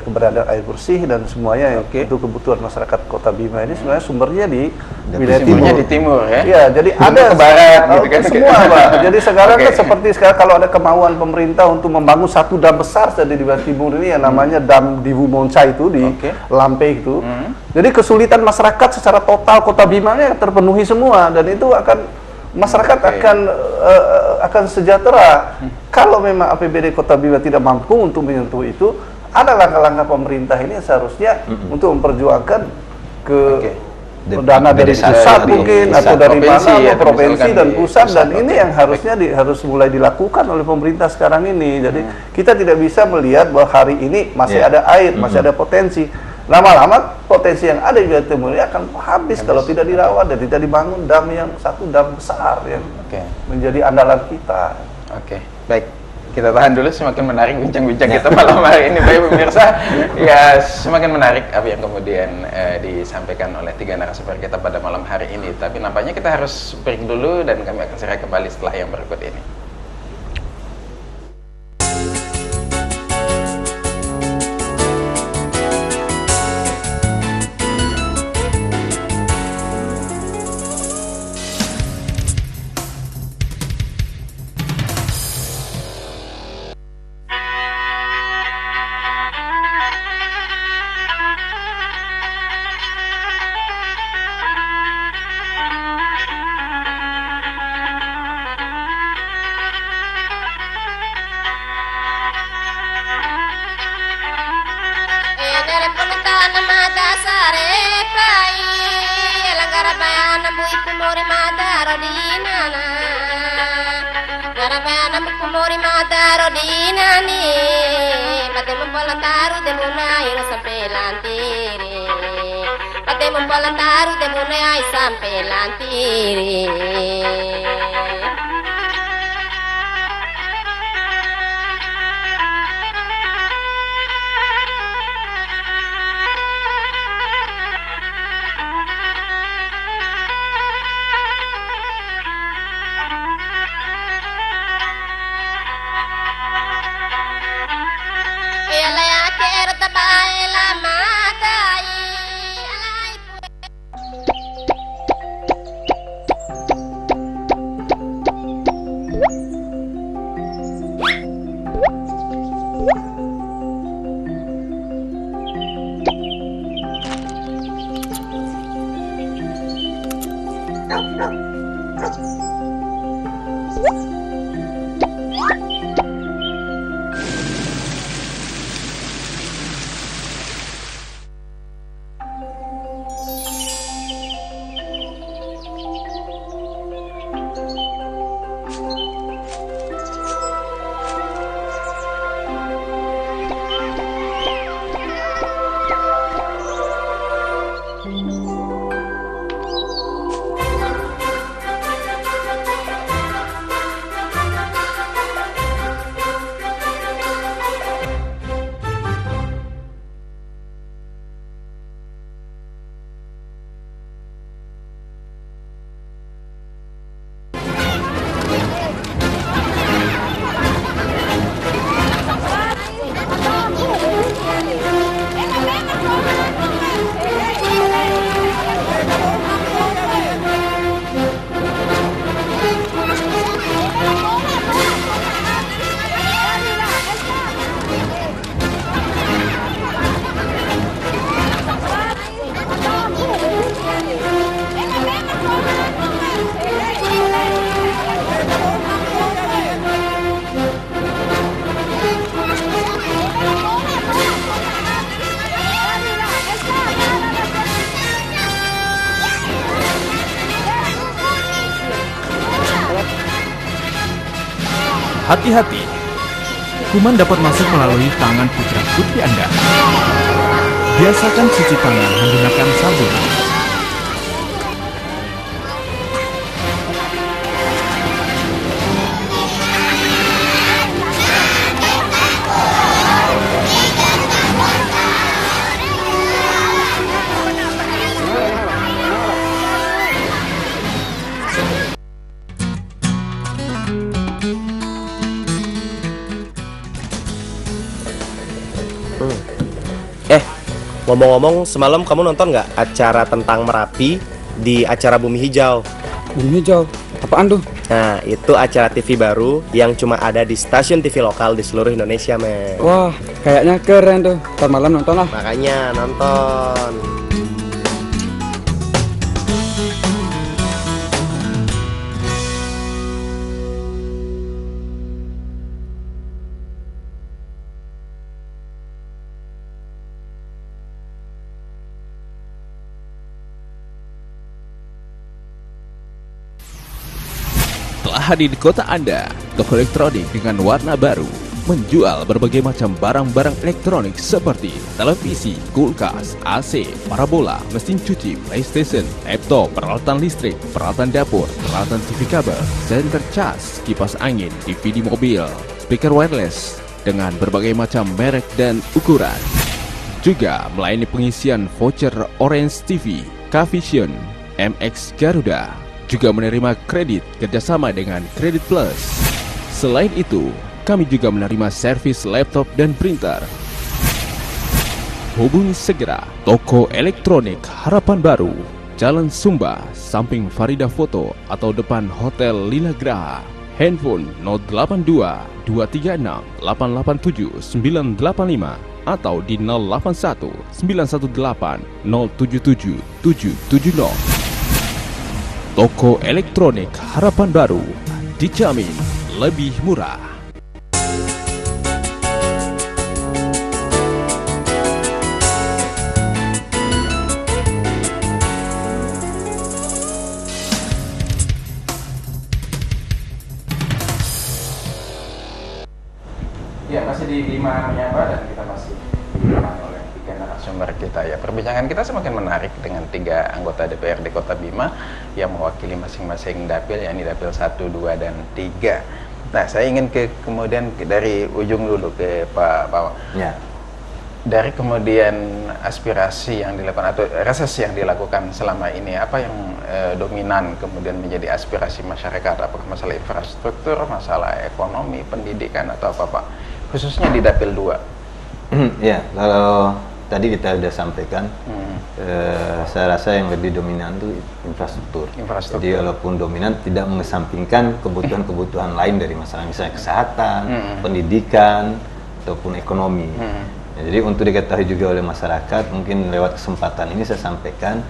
keberadaan air bersih dan semuanya untuk kebutuhan masyarakat Kota Bima ini sebenarnya sumbernya di wilayah timur. Ya. Iya, jadi ada ke barat gitu kan semua, Pak. Jadi sekarang kan seperti sekarang kalau ada kemauan pemerintah untuk membangun satu dam besar di wilayah timur ini yang namanya Dam Diwu Monca itu di Lampe itu. Jadi kesulitan masyarakat secara total Kota Bima nya terpenuhi semua dan itu masyarakat akan sejahtera. Kalau memang APBD Kota Bima tidak mampu untuk menyentuh itu, ada langkah-langkah pemerintah ini seharusnya untuk memperjuangkan dana dari pusat mungkin atau dari mana, provinsi dan pusat, dan ini yang harus mulai dilakukan oleh pemerintah sekarang ini. Jadi kita tidak bisa melihat bahwa hari ini masih ada air, masih ada potensi. Lama-lama potensi yang ada di Wilayah Timur ini akan habis kalau tidak dirawat dan tidak dibangun dam yang satu dam besar yang menjadi andalan kita. Baik. Kita tahan dulu, semakin menarik bincang-bincang kita malam hari ini, baik pemirsa. Ya, semakin menarik apa yang kemudian disampaikan oleh tiga narasumber kita pada malam hari ini. Tapi nampaknya kita harus break dulu dan kami akan segera kembali setelah yang berikut ini. Hati-hati, kuman dapat masuk melalui tangan putra-putri Anda. Biasakan cuci tangan menggunakan sabun. Ngomong-ngomong, semalam kamu nonton nggak acara tentang Merapi di acara Bumi Hijau? Bumi Hijau? Apaan tuh? Nah, itu acara TV baru yang cuma ada di stasiun TV lokal di seluruh Indonesia, men. Wah, kayaknya keren tuh. Ntar malam nonton lah. Makanya, nonton. Telah hadir di kota Anda, toko elektronik dengan warna baru, menjual berbagai macam barang-barang elektronik seperti televisi, kulkas, AC, parabola, mesin cuci, PlayStation, laptop, peralatan listrik, peralatan dapur, peralatan TV kabel, senter cas, kipas angin, DVD mobil, speaker wireless dengan berbagai macam merek dan ukuran. Juga melayani pengisian voucher Orange TV, Kavision, MX Garuda. Juga menerima kredit kerjasama dengan Kredit Plus. Selain itu, kami juga menerima servis laptop dan printer. Hubungi segera toko elektronik Harapan Baru, Jalan Sumba, samping Farida Foto atau depan Hotel Lila Graha. Handphone 082 236 887 985 atau di 081 918 077 770. Toko elektronik Harapan Baru dijamin lebih murah. Ya, masih di Bima Menyapa dan kita masih ditemani oleh 3 narasumber kita ya. Perbincangan kita semakin menarik dengan 3 anggota DPRD Kota Bima yang mewakili masing-masing dapil, yakni dapil 1, 2, dan 3. Nah, saya ingin kemudian dari ujung dulu ke Pak Pawa. Ya. Dari kemudian aspirasi yang dilakukan atau reses yang dilakukan selama ini, apa yang dominan kemudian menjadi aspirasi masyarakat? Apakah masalah infrastruktur, masalah ekonomi, pendidikan, atau apa Pak? Khususnya di dapil 2. Ya, kalau tadi kita sudah sampaikan, saya rasa yang lebih dominan itu infrastruktur. Jadi walaupun dominan, tidak mengesampingkan kebutuhan-kebutuhan lain dari masalah, misalnya kesehatan, pendidikan, ataupun ekonomi. Ya, jadi untuk diketahui juga oleh masyarakat, mungkin lewat kesempatan ini saya sampaikan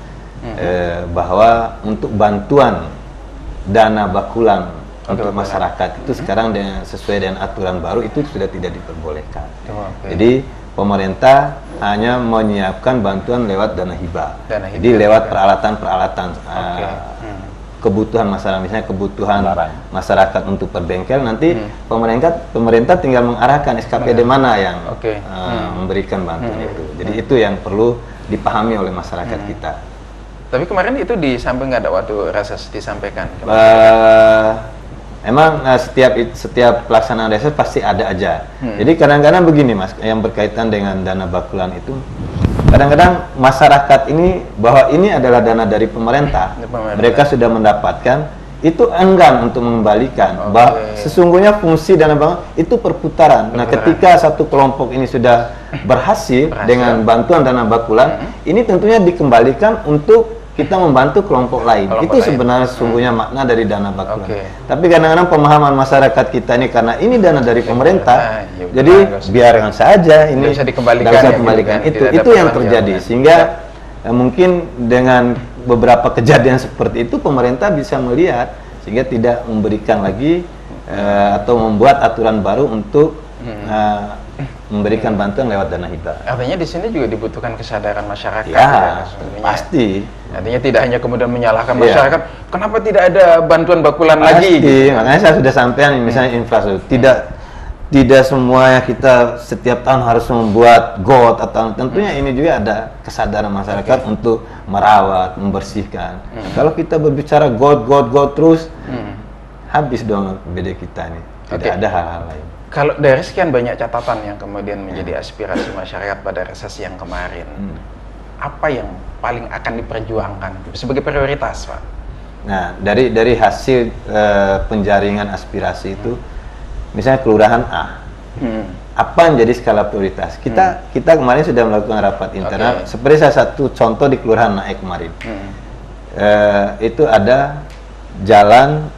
bahwa untuk bantuan dana bakulan untuk masyarakat itu sekarang sesuai dengan aturan baru itu sudah tidak diperbolehkan. Jadi pemerintah hanya menyiapkan bantuan lewat dana hibah. Jadi lewat peralatan-peralatan kebutuhan masyarakat, misalnya kebutuhan masyarakat untuk perbengkel, nanti pemerintah tinggal mengarahkan SKPD mana yang memberikan bantuan itu. Jadi itu yang perlu dipahami oleh masyarakat kita. Tapi kemarin itu nggak ada waktu reses disampaikan? Emang setiap pelaksanaan reses pasti ada aja. Jadi kadang-kadang begini Mas, yang berkaitan dengan dana bakulan itu, kadang-kadang masyarakat ini bahwa ini adalah dana dari pemerintah, mereka sudah mendapatkan, itu enggan untuk mengembalikan. Sesungguhnya fungsi dana bakulan itu perputaran. Nah, ketika satu kelompok ini sudah berhasil dengan bantuan dana bakulan, ini tentunya dikembalikan untuk kita membantu kelompok lain. Itu sebenarnya sesungguhnya makna dari dana bakulan. Tapi kadang-kadang pemahaman masyarakat kita ini, karena ini dana dari pemerintah, jadi biarkan saja ini bisa dikembalikan. Itu yang terjadi, sehingga mungkin dengan beberapa kejadian seperti itu pemerintah bisa melihat, sehingga tidak memberikan lagi atau membuat aturan baru untuk memberikan bantuan lewat dana hibah. Artinya di sini juga dibutuhkan kesadaran masyarakat. Ya, pasti. Artinya tidak hanya kemudian menyalahkan masyarakat, kenapa tidak ada bantuan bakulan lagi? Makanya saya sudah sampaikan, misalnya infrastruktur, tidak semua kita setiap tahun harus membuat got, atau tentunya ini juga ada kesadaran masyarakat untuk merawat, membersihkan. Kalau kita berbicara got terus, habis dong BD kita nih. Tidak ada hal-hal lain. Kalau dari sekian banyak catatan yang kemudian menjadi aspirasi masyarakat pada reses yang kemarin, apa yang paling akan diperjuangkan sebagai prioritas, Pak? Nah, dari hasil penjaringan aspirasi itu, misalnya kelurahan A, apa yang jadi skala prioritas? Kita kemarin sudah melakukan rapat internal. Seperti salah satu contoh di kelurahan Naik kemarin, itu ada jalan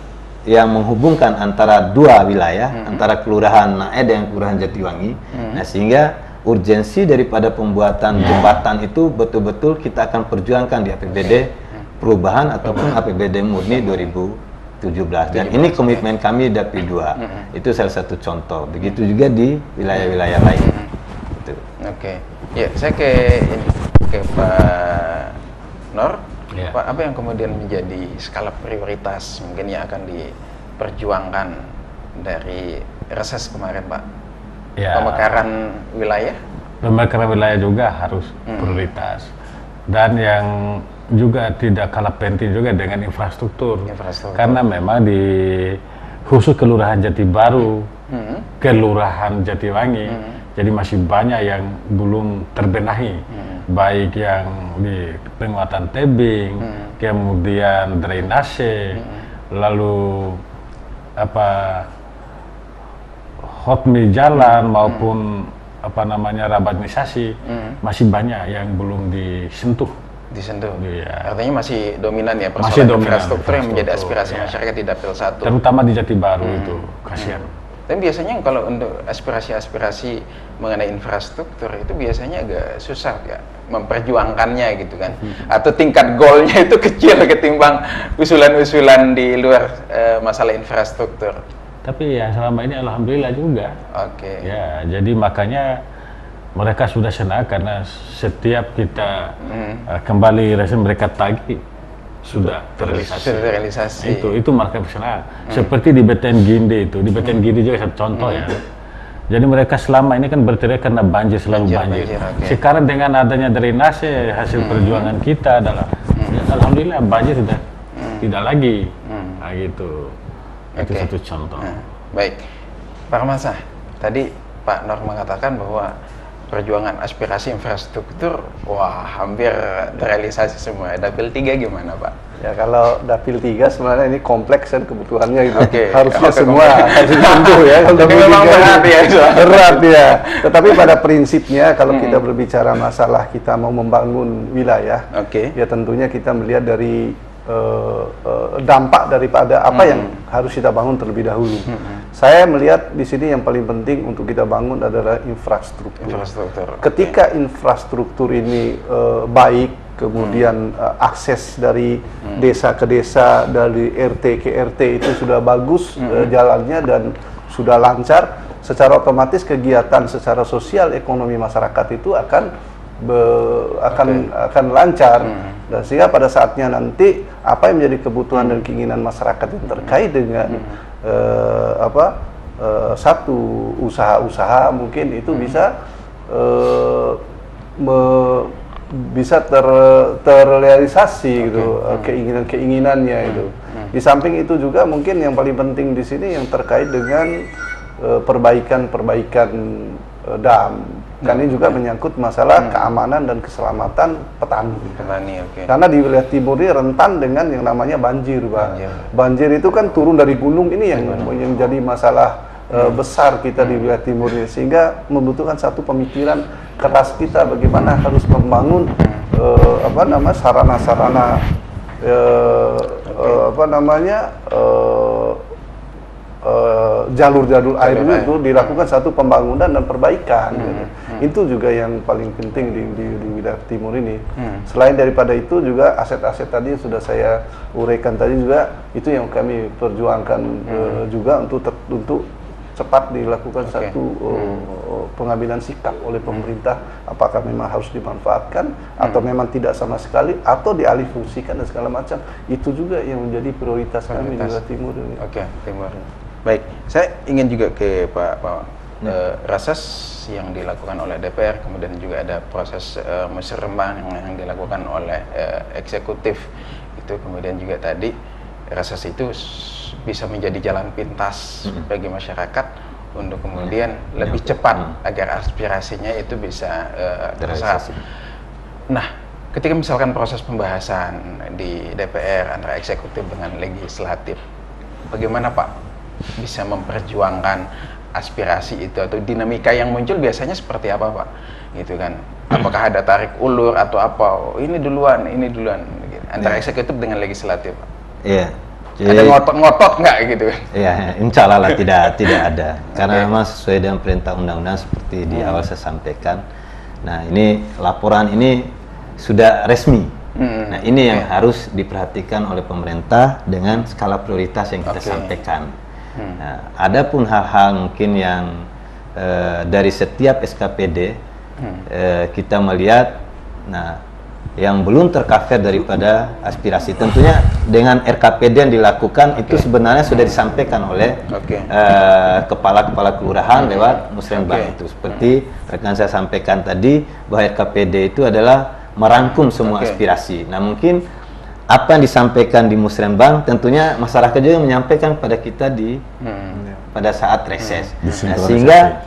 yang menghubungkan antara 2 wilayah, antara kelurahan Nae dan kelurahan Jatiwangi. Nah, sehingga urgensi daripada pembuatan jembatan itu betul-betul kita akan perjuangkan di APBD perubahan ataupun APBD murni 2017. Dan ini komitmen kami Dapil 2. Itu salah satu contoh. Begitu juga di wilayah-wilayah lain. Ya, saya ke Pak Nor. Pak, apa yang kemudian menjadi skala prioritas mungkin yang akan diperjuangkan dari reses kemarin, Pak? pemekaran wilayah? Pemekaran wilayah juga harus prioritas. Dan yang juga tidak kalah penting juga dengan infrastruktur. Karena memang di khusus Kelurahan Jati Baru, Kelurahan Jatiwangi, jadi masih banyak yang belum terbenahi, baik yang di penguatan tebing, kemudian drainase, lalu hotmi jalan maupun rabadnisasi, masih banyak yang belum disentuh. Artinya masih dominan ya persoalan infrastruktur yang menjadi aspirasi masyarakat di Dapil 1. Terutama di Jati Baru itu, kasihan. Dan biasanya kalau untuk aspirasi-aspirasi mengenai infrastruktur itu biasanya agak susah ya memperjuangkannya gitu kan, atau tingkat goalnya itu kecil ketimbang usulan-usulan di luar masalah infrastruktur. Tapi ya selama ini alhamdulillah juga. Ya, jadi makanya mereka sudah senang karena setiap kita kembali reses mereka tagih sudah terrealisasi. Itu mereka senang. Seperti di Beten Ginde itu, di Beten Ginde juga satu contoh ya. Jadi mereka selama ini kan berteriak karena banjir, selalu banjir. Sekarang dengan adanya drainase hasil perjuangan kita adalah alhamdulillah banjir sudah tidak lagi. Nah gitu. Itu satu contoh. Baik, Pak Ramasah, tadi Pak Nur mengatakan bahwa perjuangan aspirasi infrastruktur, wah hampir terrealisasi semua. Dapil 3 gimana Pak? Ya kalau Dapil 3 sebenarnya ini kompleks kan kebutuhannya gitu. Harusnya semua harus dibantu ya. Tapi memang berat ya. Berat ya. Tetapi pada prinsipnya kalau kita berbicara masalah kita mau membangun wilayah, ya tentunya kita melihat dari dampak daripada apa yang harus kita bangun terlebih dahulu. Saya melihat di sini yang paling penting untuk kita bangun adalah infrastruktur. Ketika infrastruktur ini baik, kemudian akses dari desa ke desa, dari RT ke RT itu sudah bagus jalannya dan sudah lancar, secara otomatis kegiatan secara sosial ekonomi masyarakat itu akan lancar. Dan sehingga pada saatnya nanti apa yang menjadi kebutuhan dan keinginan masyarakat yang terkait dengan satu usaha-usaha mungkin itu bisa terrealisasi gitu, keinginan-keinginannya itu. Di samping itu juga mungkin yang paling penting di sini yang terkait dengan perbaikan dam. Kan ini juga menyangkut masalah keamanan dan keselamatan petani. Karena di wilayah timur ini rentan dengan yang namanya banjir, Pak. Banjir itu kan turun dari gunung, ini yang jadi masalah besar kita di wilayah timur ini, sehingga membutuhkan satu pemikiran keras kita bagaimana harus membangun sarana-sarana jalur-jalur air itu dilakukan satu pembangunan dan perbaikan. Itu juga yang paling penting di wilayah timur ini. Selain daripada itu juga aset-aset tadi sudah saya uraikan tadi juga, itu yang kami perjuangkan juga untuk cepat dilakukan satu pengambilan sikap oleh pemerintah, apakah memang harus dimanfaatkan atau memang tidak sama sekali atau dialihfungsikan dan segala macam. Itu juga yang menjadi prioritas kami di wilayah timur ini. Timur. Baik, saya ingin juga ke Pak reses yang dilakukan oleh DPR, kemudian juga ada proses musyawarah yang dilakukan oleh eksekutif itu, kemudian juga tadi reses itu bisa menjadi jalan pintas bagi masyarakat untuk kemudian lebih cepat agar aspirasinya itu bisa terserap. Nah, ketika misalkan proses pembahasan di DPR antara eksekutif dengan legislatif, bagaimana Pak bisa memperjuangkan aspirasi itu, atau dinamika yang muncul biasanya seperti apa Pak? Gitu kan? Apakah ada tarik ulur atau apa? Ini duluan gitu. Antara eksekutif dengan legislatif Pak? Iya. Jadi, ada ngotot-ngotot nggak gitu? Iya, insya Allah lah tidak ada. Karena memang sesuai dengan perintah undang-undang seperti di awal saya sampaikan. Nah, ini laporan ini sudah resmi. Nah, ini yang harus diperhatikan oleh pemerintah dengan skala prioritas yang kita sampaikan. Nah, ada pun hal-hal mungkin yang dari setiap SKPD kita melihat, nah yang belum tercover daripada aspirasi. Tentunya dengan RKPD yang dilakukan itu sebenarnya sudah disampaikan oleh kepala-kepala kelurahan lewat Musrenbang itu. Seperti rekan saya sampaikan tadi bahwa RKPD itu adalah merangkum semua aspirasi. Nah, mungkin apa yang disampaikan di Musrenbang tentunya masyarakat juga menyampaikan pada kita di pada saat reses. Nah, sehingga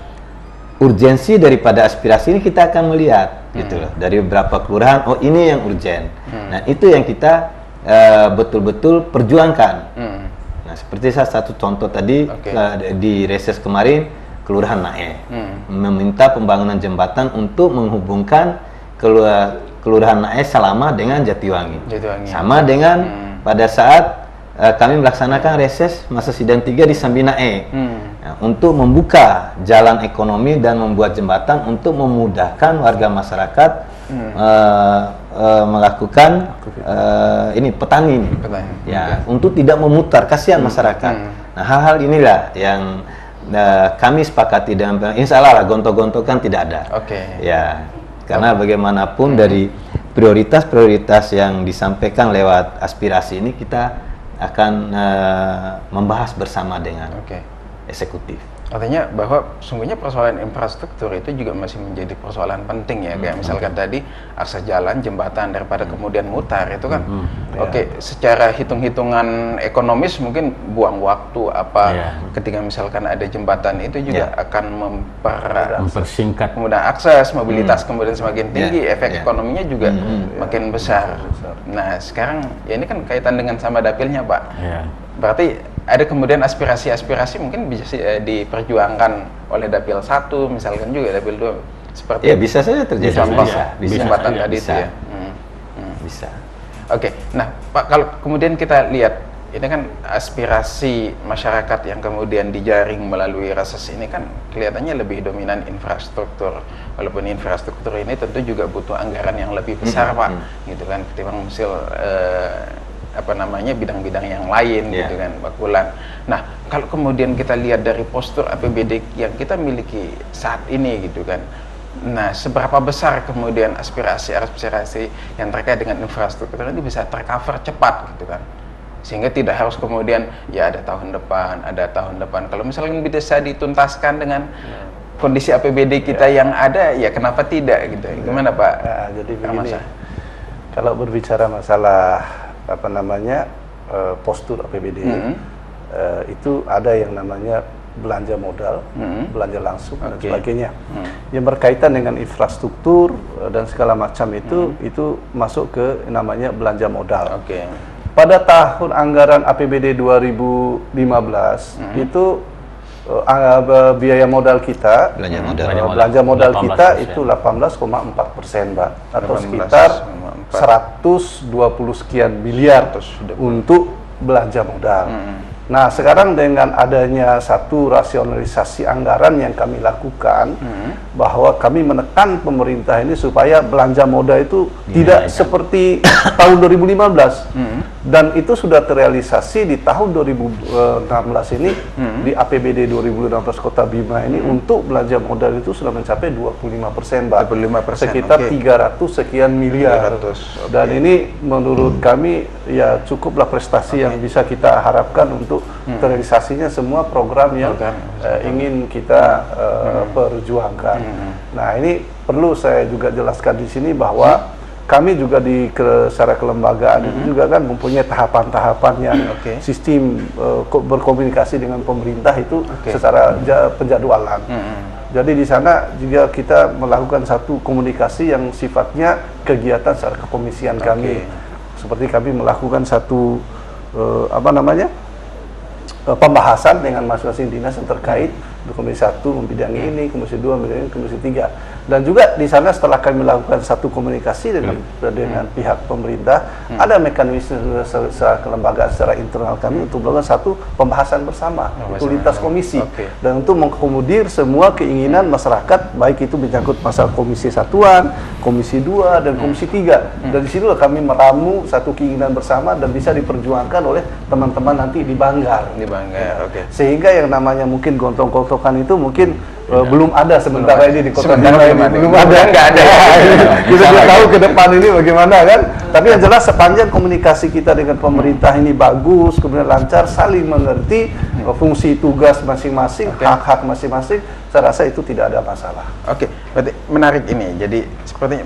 urgensi daripada aspirasi ini kita akan melihat gitu loh, dari beberapa kelurahan, oh ini yang urgen. Nah, itu yang kita betul-betul perjuangkan. Nah, seperti satu contoh tadi di reses kemarin, Kelurahan Nae meminta pembangunan jembatan untuk menghubungkan Kelurahan Nae Salama dengan Jatiwangi. Sama dengan pada saat kami melaksanakan reses masa sidang 3 di Sambinae. Untuk membuka jalan ekonomi dan membuat jembatan untuk memudahkan warga masyarakat melakukan ini petani, ya, untuk tidak memutar, kasihan masyarakat. Nah, hal-hal inilah yang kami sepakati dengan insya Allah gontok-gontokan tidak ada. Ya, karena bagaimanapun dari prioritas-prioritas yang disampaikan lewat aspirasi ini kita akan membahas bersama dengan eksekutif. Artinya bahwa sungguhnya persoalan infrastruktur itu juga masih menjadi persoalan penting ya, kayak misalkan tadi akses jalan, jembatan, daripada kemudian mutar itu kan secara hitung-hitungan ekonomis mungkin buang waktu ketika misalkan ada jembatan itu juga akan mempersingkat kemudian akses, mobilitas kemudian semakin tinggi, efek ekonominya juga makin besar. Nah, sekarang ya ini kan kaitan dengan sama dapilnya, Pak. Berarti ada kemudian aspirasi-aspirasi mungkin bisa diperjuangkan oleh dapil 1 misalkan juga dapil 2 seperti bisa saja terjadi bisa jembatan tadi itu ya. Bisa. Nah Pak, kalau kemudian kita lihat ini kan aspirasi masyarakat yang kemudian dijaring melalui reses ini kan kelihatannya lebih dominan infrastruktur, walaupun infrastruktur ini tentu juga butuh anggaran yang lebih besar Pak, gitu kan, ketimbang misil bidang-bidang yang lain gitu kan, Pak Kulan. Nah, kalau kemudian kita lihat dari postur APBD yang kita miliki saat ini gitu kan, nah seberapa besar kemudian aspirasi yang terkait dengan infrastruktur ini bisa tercover cepat gitu kan, sehingga tidak harus kemudian ya ada tahun depan. Kalau misalnya bisa dituntaskan dengan kondisi APBD kita yang ada, ya kenapa tidak gitu? Gimana Pak? Nah, jadi begini, kalau berbicara masalah postur APBD itu ada yang namanya belanja modal, belanja langsung dan sebagainya yang berkaitan dengan infrastruktur dan segala macam itu masuk ke namanya belanja modal. Pada tahun anggaran APBD 2015 itu biaya modal kita, belanja modal kita itu 18,4%, Mbak, atau sekitar 120 sekian miliar untuk belanja modal. Nah, sekarang dengan adanya satu rasionalisasi anggaran yang kami lakukan, bahwa kami menekan pemerintah ini supaya belanja modal itu tidak seperti tahun 2015, dan itu sudah terrealisasi di tahun 2016 ini, di APBD 2016 Kota Bima ini untuk belanja modal itu sudah mencapai 25%, Mbak, sekitar 300 sekian miliar. Dan ini menurut kami ya cukuplah prestasi yang bisa kita harapkan untuk terrealisasinya semua program yang ingin kita perjuangkan. Nah, ini perlu saya juga jelaskan di sini bahwa kami juga secara kelembagaan itu juga kan mempunyai tahapan-tahapan yang sistem berkomunikasi dengan pemerintah itu secara penjadwalan. Jadi di sana juga kita melakukan satu komunikasi yang sifatnya kegiatan secara kekomisian kami. Seperti kami melakukan satu pembahasan dengan masing-masing dinas yang terkait, Komisi 1 membidangi ini, Komisi 2 membidangi ini, Komisi 3. Dan juga di sana setelah kami melakukan satu komunikasi dengan pihak pemerintah, ada mekanisme secara kelembagaan, secara internal kami untuk melakukan satu pembahasan bersama, itu lintas komisi, dan untuk mengakomodir semua keinginan masyarakat, baik itu menyangkut masalah Komisi Satuan, Komisi 2, dan Komisi 3. Dan di situ kami meramu satu keinginan bersama dan bisa diperjuangkan oleh teman-teman nanti di Banggar. Sehingga yang namanya mungkin gontong-gontokan itu mungkin belum ada sementara ini di Kota Bima ini belum ada. Nggak ada. Kita tidak tahu ke depan ini bagaimana kan. Tapi yang jelas sepanjang komunikasi kita dengan pemerintah ini bagus, kemudian lancar, saling mengerti fungsi tugas masing-masing, hak-hak masing-masing, saya rasa itu tidak ada masalah. Oke, berarti menarik ini. Jadi seperti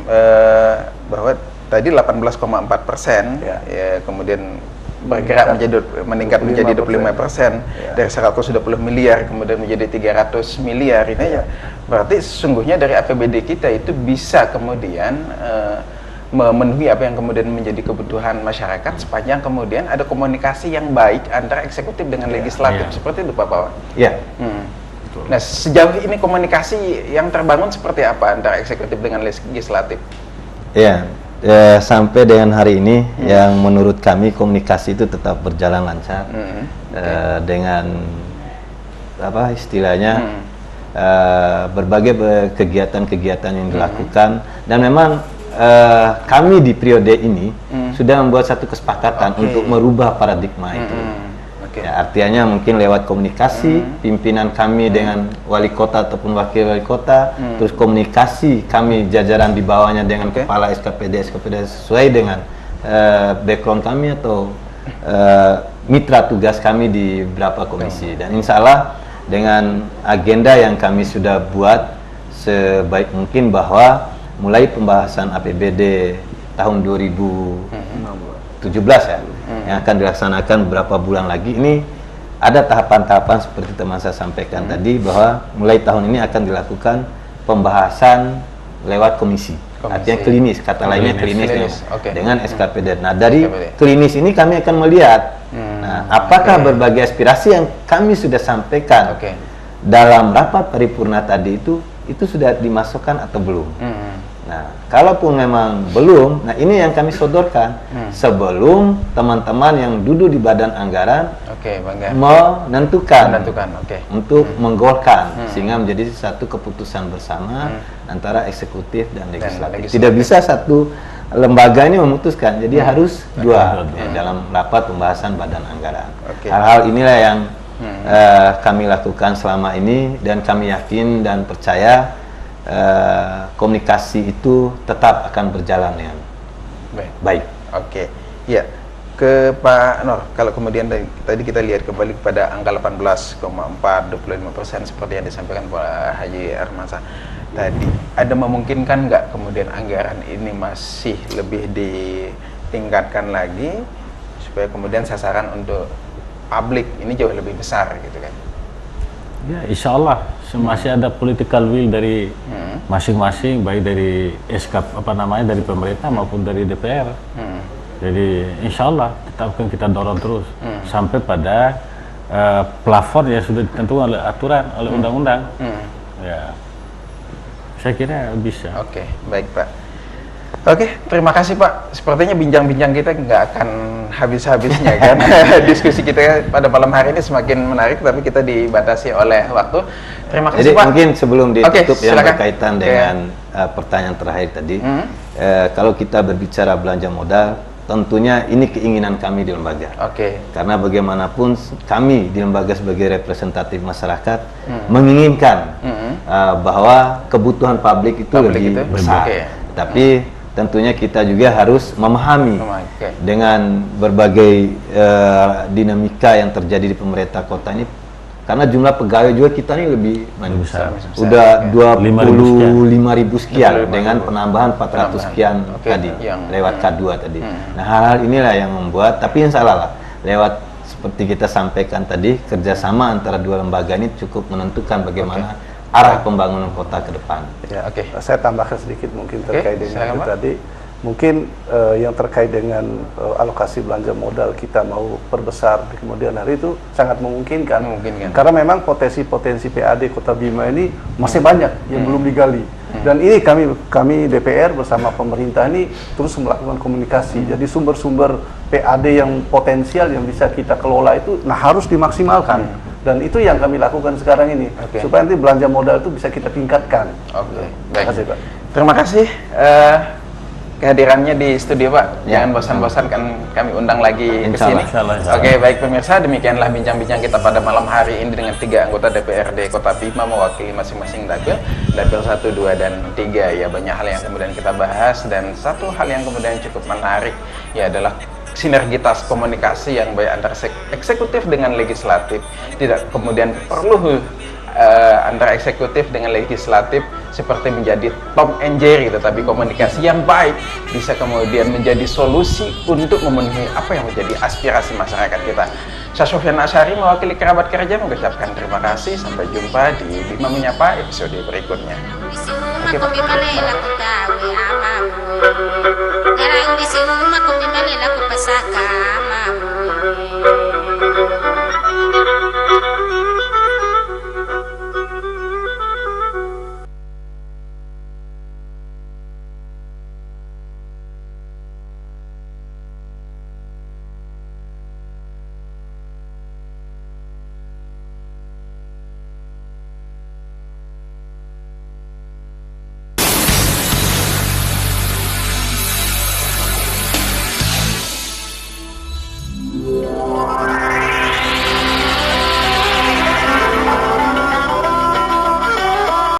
bahwa tadi 18,4%, ya, kemudian bergerak meningkat menjadi 25%, dari 120 miliar kemudian menjadi 300 miliar ini ya. Berarti sesungguhnya dari APBD kita itu bisa kemudian memenuhi apa yang kemudian menjadi kebutuhan masyarakat sepanjang kemudian ada komunikasi yang baik antara eksekutif dengan legislatif. Seperti itu Pak Wawan. Iya. Nah, sejauh ini komunikasi yang terbangun seperti apa antara eksekutif dengan legislatif? Iya. Sampai dengan hari ini yang menurut kami komunikasi itu tetap berjalan lancar dengan apa istilahnya berbagai kegiatan-kegiatan yang dilakukan dan memang kami di periode ini sudah membuat satu kesepakatan untuk merubah paradigma itu. Ya, artinya mungkin lewat komunikasi pimpinan kami dengan wali kota ataupun wakil wali kota, terus komunikasi kami jajaran di bawahnya dengan kepala SKPD sesuai dengan background kami atau mitra tugas kami di beberapa komisi. Dan insya Allah dengan agenda yang kami sudah buat sebaik mungkin bahwa mulai pembahasan APBD tahun 2017 ya, yang akan dilaksanakan beberapa bulan lagi, ini ada tahapan-tahapan seperti teman saya sampaikan tadi, bahwa mulai tahun ini akan dilakukan pembahasan lewat komisi. Artinya klinis, kata lainnya klinis. Dengan SKPD. Nah, dari klinis ini kami akan melihat apakah berbagai aspirasi yang kami sudah sampaikan dalam rapat paripurna tadi itu sudah dimasukkan atau belum. Nah, kalaupun memang belum, nah ini yang kami sodorkan sebelum teman-teman yang duduk di badan anggaran menentukan untuk menggolkan sehingga menjadi satu keputusan bersama antara eksekutif dan legislatif. Tidak bisa satu lembaga ini memutuskan, jadi harus dua dalam rapat pembahasan badan anggaran. Hal-hal inilah yang kami lakukan selama ini dan kami yakin dan percaya komunikasi itu tetap akan berjalan dengan baik. Oke, ya, ke Pak Nur, kalau kemudian tadi kita lihat kembali kepada angka 18,4, 25% seperti yang disampaikan Pak Haji Armansyah tadi, ada memungkinkan nggak kemudian anggaran ini masih lebih ditingkatkan lagi supaya kemudian sasaran untuk publik ini jauh lebih besar gitu kan? Ya, insya Allah masih ada political will dari masing-masing, baik dari dari pemerintah maupun dari DPR. Jadi insya Allah tetap akan kita dorong terus sampai pada plafon yang sudah ditentukan oleh aturan, oleh undang-undang. Ya, saya kira bisa. Oke, baik Pak. Oke, terima kasih Pak. Sepertinya bincang-bincang kita nggak akan habis-habisnya kan. Diskusi kita pada malam hari ini semakin menarik, tapi kita dibatasi oleh waktu. Terima kasih. Jadi Pak. mungkin sebelum ditutup yang silakan. berkaitan dengan pertanyaan terakhir tadi, kalau kita berbicara belanja modal, tentunya ini keinginan kami di lembaga. Karena bagaimanapun kami di lembaga sebagai representatif masyarakat menginginkan bahwa kebutuhan publik itu lebih besar. Tapi tentunya kita juga harus memahami dengan berbagai dinamika yang terjadi di pemerintah kota ini, karena jumlah pegawai juga kita ini lebih besar. Udah 25.000 sekian dengan penambahan 400 sekian tadi lewat K2 tadi. Nah, hal-hal inilah yang membuat, tapi insya Allah lah, lewat seperti kita sampaikan tadi, kerjasama antara dua lembaga ini cukup menentukan bagaimana arah pembangunan kota ke depan. Ya, saya tambahkan sedikit mungkin terkait dengan itu tadi. Mungkin yang terkait dengan alokasi belanja modal kita mau perbesar di kemudian hari itu sangat memungkinkan. Karena memang potensi-potensi PAD Kota Bima ini masih banyak yang belum digali. Dan ini kami DPR bersama pemerintah ini terus melakukan komunikasi. Jadi sumber-sumber PAD yang potensial yang bisa kita kelola itu harus dimaksimalkan. Dan itu yang kami lakukan sekarang ini, supaya nanti belanja modal itu bisa kita tingkatkan. Baik. Terima kasih Pak. Terima kasih kehadirannya di studio, Pak. Ya. Jangan bosan-bosan, kan kami undang lagi ke sini. Oke, baik pemirsa, demikianlah bincang-bincang kita pada malam hari ini dengan 3 anggota DPRD Kota Bima mewakili masing-masing dapil 1, 2, dan 3. Ya, banyak hal yang kemudian kita bahas, dan satu hal yang kemudian cukup menarik ya adalah sinergitas komunikasi yang baik antara eksekutif dengan legislatif. Tidak kemudian perlu antara eksekutif dengan legislatif seperti menjadi Tom and Jerry, tetapi komunikasi yang baik bisa kemudian menjadi solusi untuk memenuhi apa yang menjadi aspirasi masyarakat kita. Saya Sofyan Asyari mewakili kerabat kerja mengucapkan terima kasih. Sampai jumpa di Bima Menyapa episode berikutnya. Oke,